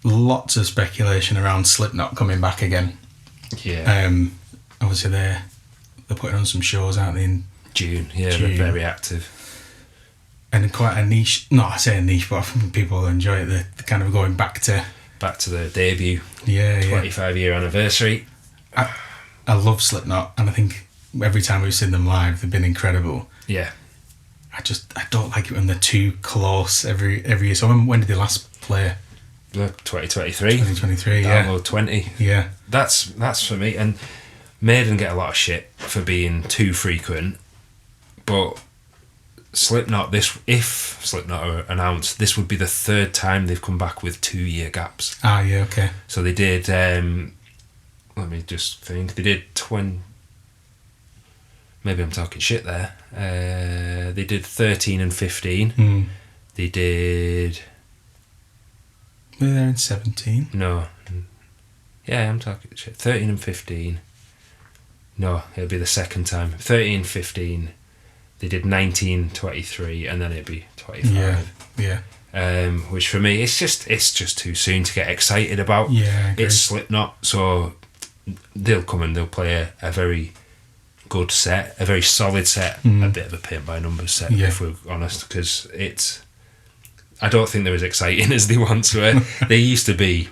Lots of speculation around Slipknot coming back again. Yeah. Obviously they're putting on some shows, aren't they? In June. Yeah, June. they're very active. And quite a niche. Not I say a niche, but I think people will enjoy it. They're kind of going back to their debut. Yeah, 25-year anniversary. I love Slipknot, and I think every time we've seen them live, they've been incredible. Yeah. I don't like it when they're too close every year. So when did they last play? 2023. 2023, yeah. Download 20. Yeah. That's for me. And Maiden get a lot of shit for being too frequent, but Slipknot, if Slipknot are announced, this would be the third time they've come back with 2-year gaps. Ah, yeah, okay. So they did, let me just think, they did maybe I'm talking shit there. They did 13 and 15. They did... Were they there in 17? No. Yeah, I'm talking shit. 13 and 15. No, it'll be the second time. 13, 15. They did 19, 23, and then it'd be 25. Yeah. Which for me, it's just too soon to get excited about. Yeah, I agree. It's Slipknot, so they'll come and they'll play a very good set, a very solid set, a bit of a paint by numbers set, if we're honest, because I don't think they're as exciting as they once were. They used to be.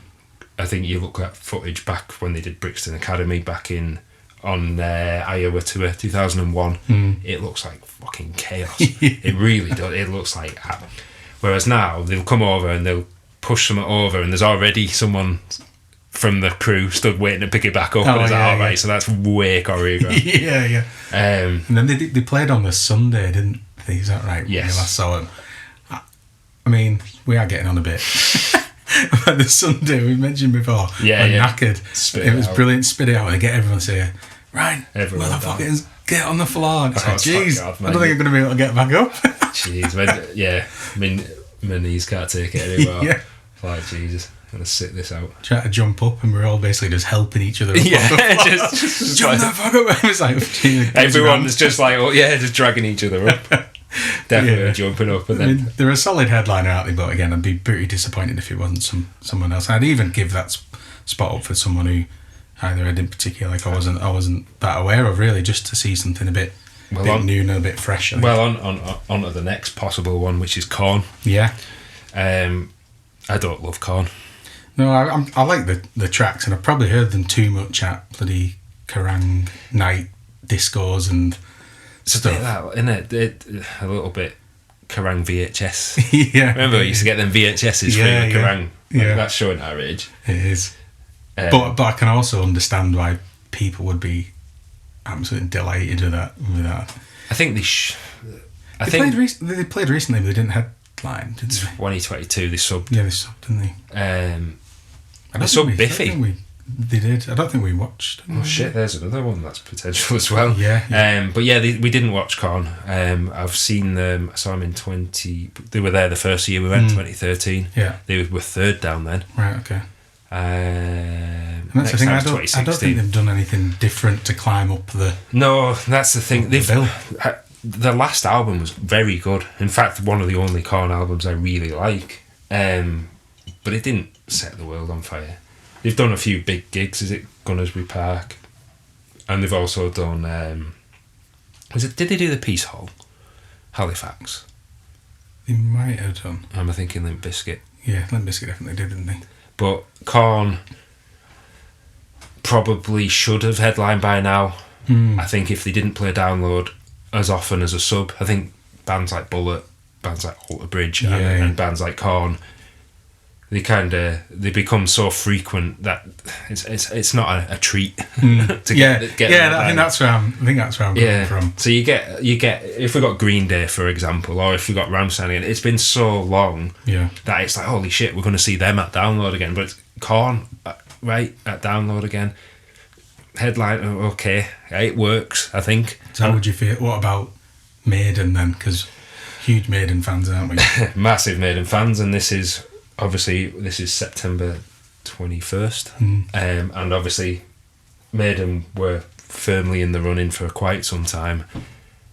I think you look at footage back when they did Brixton Academy back on Iowa tour 2001. It looks like fucking chaos. It really does. It looks like. Whereas now they'll come over and they'll push something over, and there's already someone from the crew stood waiting to pick it back up. And it's like, alright, so that's way choreographed. yeah. And then they played on the Sunday, didn't they? Is that right? Yes. When I last saw them. I mean, we are getting on a bit. Like the Sunday we mentioned before. Yeah. Knackered. It was out. brilliant. Spit it out and get everyone to say, Ryan, Everyone motherfuckers, get on the floor. And it's like, it's jeez, fuck off, I man. don't think I'm going to be able to get back up. Jeez, my knees can't take it anymore. Yeah. Like, Jesus, I'm going to sit this out. Trying to jump up, and we're all basically just helping each other up. Yeah, on the floor. just jump that fuck up. It was like, geez, everyone's just like, just dragging each other up. Definitely jumping up. And I then mean, they're a solid headliner, aren't they? But again, I'd be pretty disappointed if it wasn't someone else. I'd even give that spot up for someone who either I didn't particularly like, I wasn't that aware of, really, just to see something a bit new and a bit fresh. on to the next possible one, which is Korn. Yeah. I don't love Korn. No, I like the tracks, and I've probably heard them too much at bloody Kerrang night discos and It's a bit that, isn't it? A little bit Kerrang VHS. yeah. Remember, we used to get them VHSs for Kerrang. Yeah. That's showing our age. It is. But I can also understand why people would be absolutely delighted with that. I think They played recently, but they didn't headline, did they? 2022 they subbed. Yeah, they subbed, didn't they? They subbed Biffy. They did. I don't think we watched. Oh shit! There's another one that's potential as well. Yeah. But yeah, we didn't watch Korn. I've seen them. I saw them in 20. They were there the first year we went, 2013. Yeah. They were third down then. Right. Okay. And that's the thing. I was don't think they've done anything different to climb up the. No, that's the thing. bill. The last album was very good. In fact, one of the only Korn albums I really like. But it didn't set the world on fire. They've done a few big gigs. Is it Gunnersbury Park? And they've also done. Did they do the Peace Hall? Halifax. They might have done. I'm thinking Limp Bizkit. Yeah, Limp Bizkit definitely did, didn't they? But Korn probably should have headlined by now. I think if they didn't play Download as often as a sub, I think bands like Bullet, bands like Alter Bridge, and bands like Korn, they become so frequent that it's not a treat to get them I think that's where I'm coming from. So you get if we got Green Day, for example, or if we got Rammstein again, it's been so long that it's like, holy shit, we're going to see them at Download again. But it's Korn, right, at Download again. Headline, okay, it works, I think. So how would you feel? What about Maiden then? Because huge Maiden fans, aren't we? Massive Maiden fans, and this is September 21st, and obviously Maiden were firmly in the running for quite some time.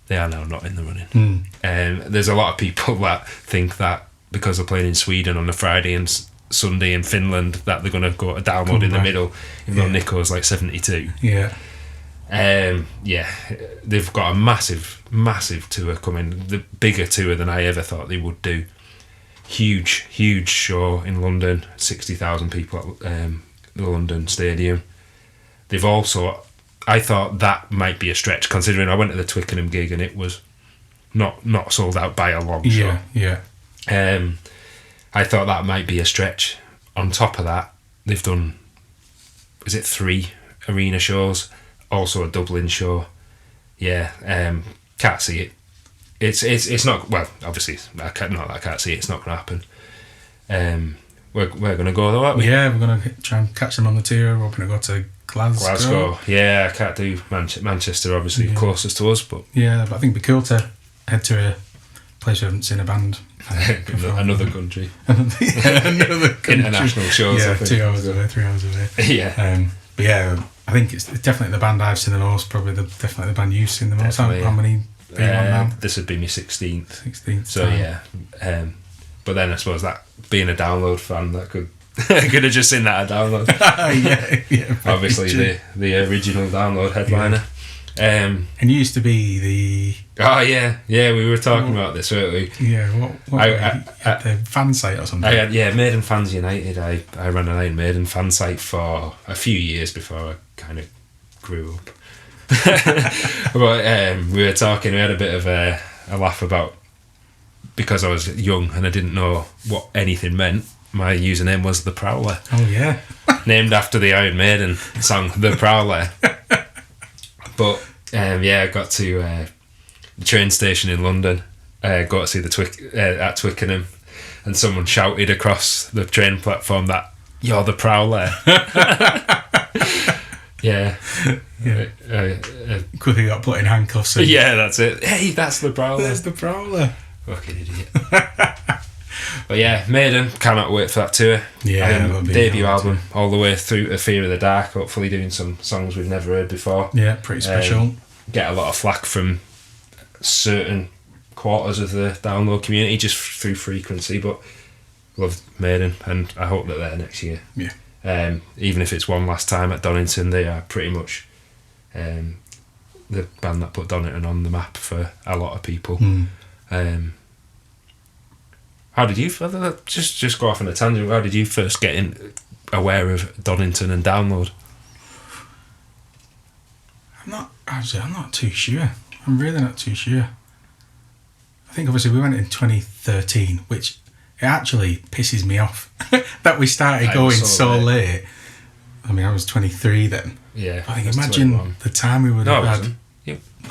They are now not in the running. There's a lot of people that think that because they're playing in Sweden on a Friday and Sunday in Finland that they're going to go to Download in the middle, even though Nico's like 72. They've got a massive tour coming, the bigger tour than I ever thought they would do. Huge show in London, 60,000 people at the London Stadium. They've also, I thought that might be a stretch, considering I went to the Twickenham gig and it was not sold out by a long shot. I thought that might be a stretch. On top of that, they've done, is it 3 arena shows? Also a Dublin show. Can't see it. It's not, well, obviously, I can't see it. It's not going to happen. We're going to go though, aren't we? Yeah, we're going to try and catch them on the tour. We're going to go to Glasgow. Yeah, I can't do Manchester, obviously, closest to us, but... Yeah, but I think it'd be cool to head to a place we haven't seen a band. Another country. Another country. International shows. Yeah, 2 hours away, 3 hours away. But yeah, I think it's definitely the band I've seen the most, probably definitely the band you've seen the most. How many are you on now? This would be my 16th. 16th. So but then I suppose that being a Download fan, that could have just seen that at Download. yeah. Obviously the original Download headliner. And you used to be the... Oh yeah, we were talking about this, weren't we? Yeah, what at the fan site or something? Maiden Fans United. I ran an Iron Maiden fan site for a few years before I kind of grew up. But we were talking, we had a bit of a laugh about, because I was young and I didn't know what anything meant, my username was The Prowler. Oh yeah. Named after the Iron Maiden song The Prowler. But I got to the train station in London, got to see at Twickenham, and someone shouted across the train platform that you're the Prowler. Quickly got put in handcuffs. Yeah, that's it. Hey, that's the Prowler. There's the Prowler. Fucking idiot. But yeah, Maiden, cannot wait for that tour. Yeah, debut album all the way through to Fear of the Dark, hopefully doing some songs we've never heard before. Yeah, pretty special. Get a lot of flack from certain quarters of the Download community just through frequency, but love Maiden and I hope that they're next year. Yeah. Even if it's one last time at Donington, they are pretty much the band that put Donington on the map for a lot of people. How did you just go off on a tangent? How did you first get aware of Donington and Download? I'm not too sure. I'm really not too sure. I think obviously we went in 2013, which it actually pisses me off that we started going so late. I mean, I was 23 then. Yeah. I think imagine 21. The time we would have had.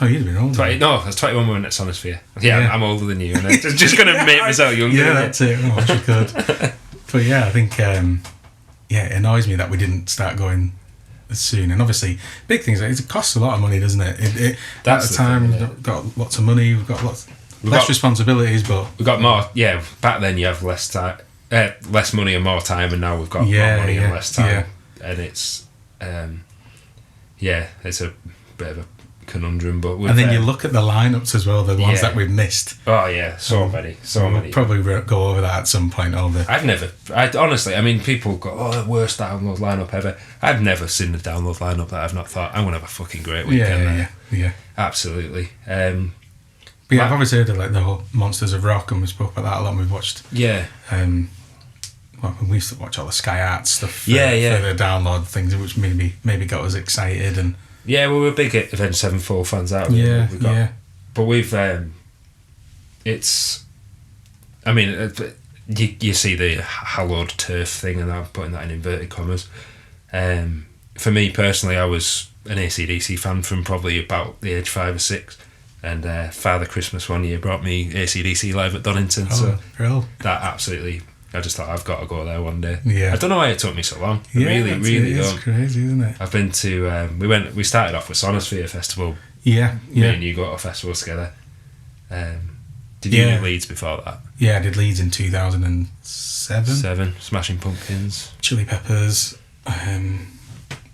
Oh, you'd have been older. I was 21 when we went at Sonosphere. Yeah. I'm older than you, and I'm just going to make myself younger. Yeah, that's it. Oh, you could. But yeah, I think it annoys me that we didn't start going as soon. And obviously, big things. It costs a lot of money, doesn't it? That's at the time we've got lots of money. We've got less responsibilities, but we've got more. Yeah, back then you have less time, less money and more time, and now we've got more money and less time, and it's it's a bit of a conundrum. But and then you look at the lineups as well, the ones that we've missed. Oh yeah, so many. We'll probably go over that at some point. Honestly, I mean, people go, "Oh, the worst Download lineup ever." I've never seen the Download lineup that I've not thought I'm gonna have a fucking great weekend. Yeah, absolutely. But yeah, I've obviously heard of like the whole Monsters of Rock, and we spoke about that a lot. We've watched. Yeah. We used to watch all the Sky Arts stuff. For the Download things, which maybe got us excited and. Yeah, we were big Avenged Sevenfold fans out. Yeah. But we've, it's. I mean, you see the hallowed turf thing, and I'm putting that in inverted commas. For me personally, I was an AC/DC fan from probably about the age 5 or 6, and Father Christmas one year brought me AC/DC live at Donington. So real. that absolutely, I just thought I've got to go there one day. Yeah. I don't know why it took me so long. Yeah, really it's don't. crazy, isn't it? I've been to we started off with Sonosphere Festival. Yeah, Me yeah. and you got a festival together. Did you do Leeds before that? Yeah, I did Leeds in 2007. 7, Smashing Pumpkins. Chili Peppers.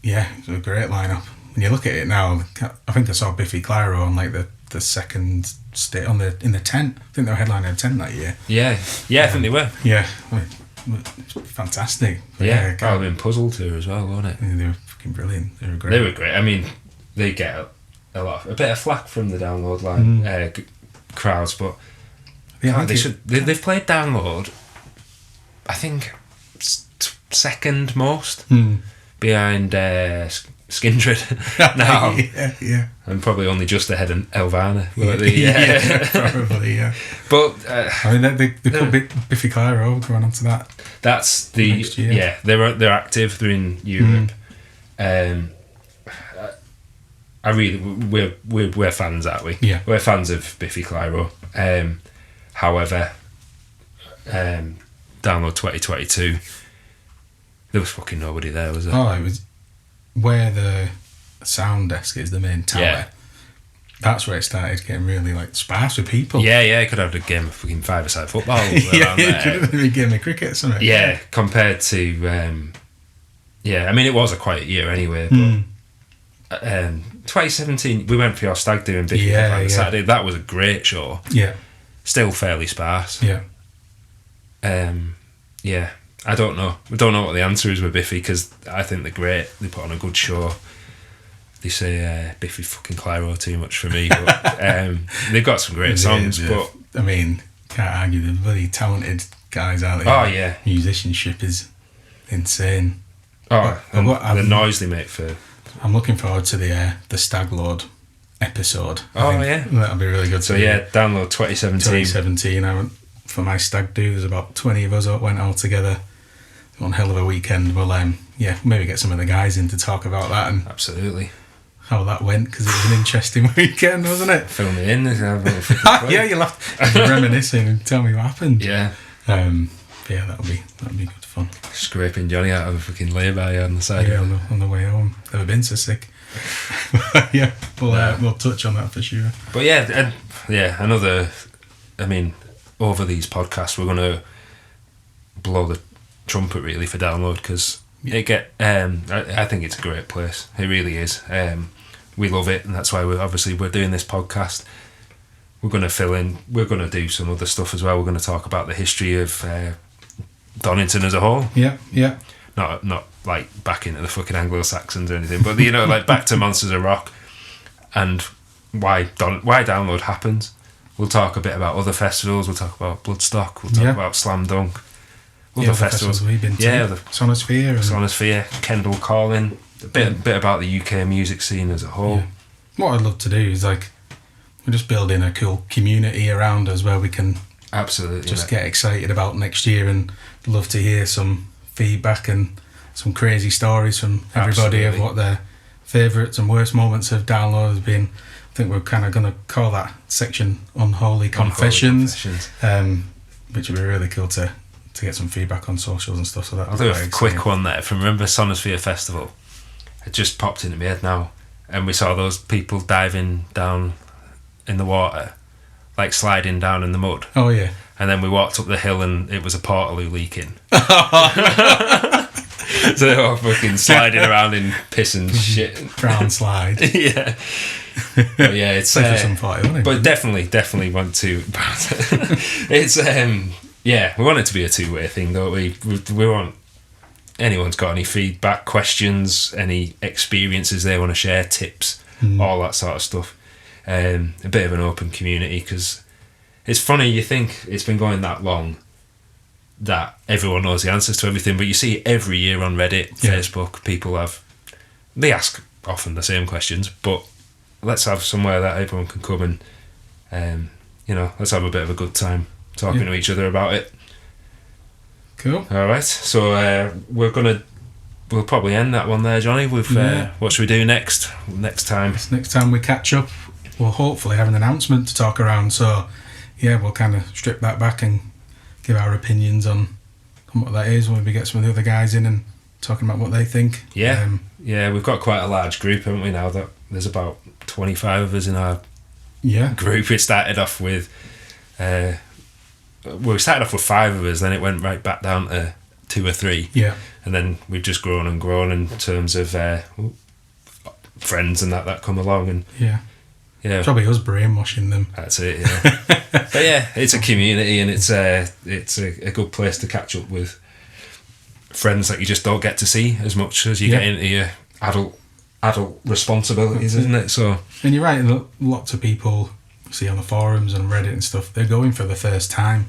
Yeah, it was a great lineup. When you look at it now, I think I saw Biffy Clyro on like the second state in the tent. I think they were headlining a tent that year. Yeah, I think they were. Yeah, it's fantastic. But Yeah, I've yeah, been puzzled to as well, wasn't it? they were fucking brilliant. They were great. They were great. I mean, they get a bit of flack from the Download line crowds, but Yeah, I God, think they've played Download, I think, second most behind Skindred now, yeah. and probably only just ahead of Elvana. Yeah, probably, yeah. But I mean, they put Biffy Clyro going on to that. that's the Next year. yeah. They're active. They're in Europe. I really we're fans, aren't we? Yeah. We're fans of Biffy Clyro. However, Download 2022, there was fucking nobody there, was there? Oh, it was where the sound desk is, the main tower. Yeah. That's where it started getting really like sparse with people. Yeah, I could have a game of fucking 5-a-side football. Yeah, around it there. could have been a game of cricket or something. Yeah, compared to I mean, it was a quiet year anyway, but 2017 we went for your stag do in Biffy Yeah, on yeah. Saturday. That was a great show. Yeah, Still fairly sparse. yeah. I don't know. We don't know what the answer is with Biffy, because I think they're great. They put on a good show. They say Biffy fucking Clyro too much for me, but they've got some great songs. Yeah. But I mean, can't argue, they're very talented guys, aren't they? Oh, yeah. Musicianship is insane. oh, But and what the I've- noise they make for I'm looking forward to the Stag Lord episode. Oh, I think yeah. that'll be really good. so Download 2017. 2017. I went for my stag do. There's about 20 of us that went all together. One hell of a weekend. Well, maybe get some of the guys in to talk about that and Absolutely. how that went, because it was an interesting weekend, wasn't it? Film it in. Have a little freaking play. Yeah, you'll have to reminiscing and tell me what happened. Yeah. Yeah, that'll be good fun. Scraping Johnny out of a fucking lay-by on the side. Yeah, of it. on the way home. Never been so sick. Yeah, we'll touch on that for sure. But another. I mean, over these podcasts, we're going to blow the trumpet really for Download, because I think it's a great place. It really is. We love it, and that's why we're doing this podcast. We're going to fill in. We're going to do some other stuff as well. We're going to talk about the history of Donington as a whole. Yeah. Not like back into the fucking Anglo-Saxons or anything, but like back to Monsters of Rock and why Download happens. We'll talk a bit about other festivals. We'll talk about Bloodstock. We'll talk about Slam Dunk. Other festivals we've been to. Yeah, Sonosphere. And Sonosphere, Kendall Calling. A bit about the UK music scene as a whole. Yeah. What I'd love to do is we're just building a cool community around us where we can Absolutely. just get excited about next year, and love to hear some feedback and some crazy stories from everybody Absolutely. of what their favourites and worst moments of Download has been. I think we're kind of going to call that section Unholy Confessions, which would be really cool to get some feedback on socials and stuff. So that I'll do a quick one there from remember Sonosphere Festival. It just popped into my head now, and we saw those people diving down in the water, like sliding down in the mud. Oh yeah. And then we walked up the hill and it was a Portaloo leaking. So they were fucking sliding around in piss and shit. Drown slide. Yeah. But yeah, it's Safe for some party, wasn't it? but definitely want to. It's we want it to be a two-way thing, don't we? We want anyone's got any feedback, questions, any experiences they want to share, tips, all that sort of stuff. A bit of an open community, because it's funny, you think it's been going that long that everyone knows the answers to everything, but you see every year on Reddit, Facebook, people they ask often the same questions, but let's have somewhere that everyone can come and let's have a bit of a good time talking to each other about it. Cool. All right. So we'll probably end that one there, Johnny. With what should we do next time? Next time we catch up, we'll hopefully have an announcement to talk around. So yeah, we'll kind of strip that back and give our opinions on what that is. When we get some of the other guys in and talking about what they think. Yeah, we've got quite a large group, haven't we? Now that there's about 25 of us in our group. It started off with we started off with 5 of us, then it went right back down to 2 or 3. Yeah. And then we've just grown and grown in terms of friends and that come along, and yeah, probably us brainwashing them. That's it. Yeah. But yeah, it's a community, and it's a good place to catch up with friends that you just don't get to see as much as you get into your adult responsibilities, isn't it? So, and you're right. Lots of people see on the forums and Reddit and stuff, they're going for the first time,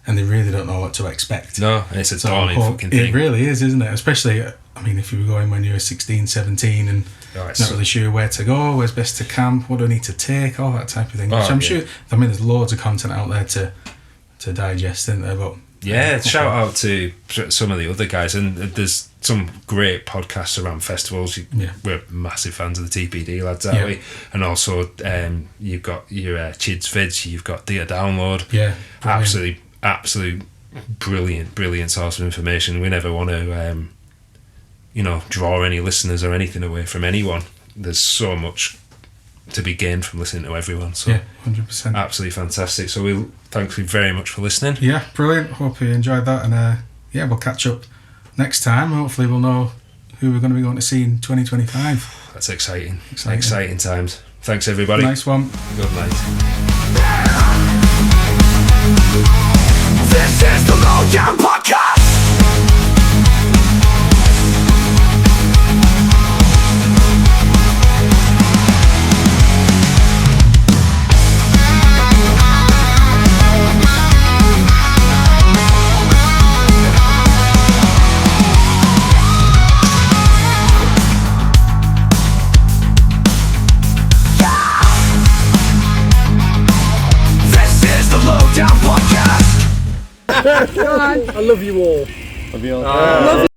and they really don't know what to expect. No, it's a daunting fucking thing. It really is, isn't it? Especially, I mean, if you were going when you were 16, 17 and not really sure where to go, where's best to camp, what do I need to take, all that type of thing. Which I'm sure, I mean, there's loads of content out there to digest, isn't there? But shout out to some of the other guys, and there's some great podcasts around festivals. We're massive fans of the TPD lads, aren't we? And also you've got your Chids Vids, you've got Dear Download. Yeah, absolute brilliant source of information. We never want to draw any listeners or anything away from anyone. There's so much to be gained from listening to everyone. So yeah, 100%. Absolutely fantastic. So thank you very much for listening. Yeah, brilliant. Hope you enjoyed that, and we'll catch up next time. Hopefully we'll know who we're going to be going to see in 2025. That's exciting times. Thanks everybody. Nice one. Good night. This is the Lowdown Podcast. I love you all. Love you all.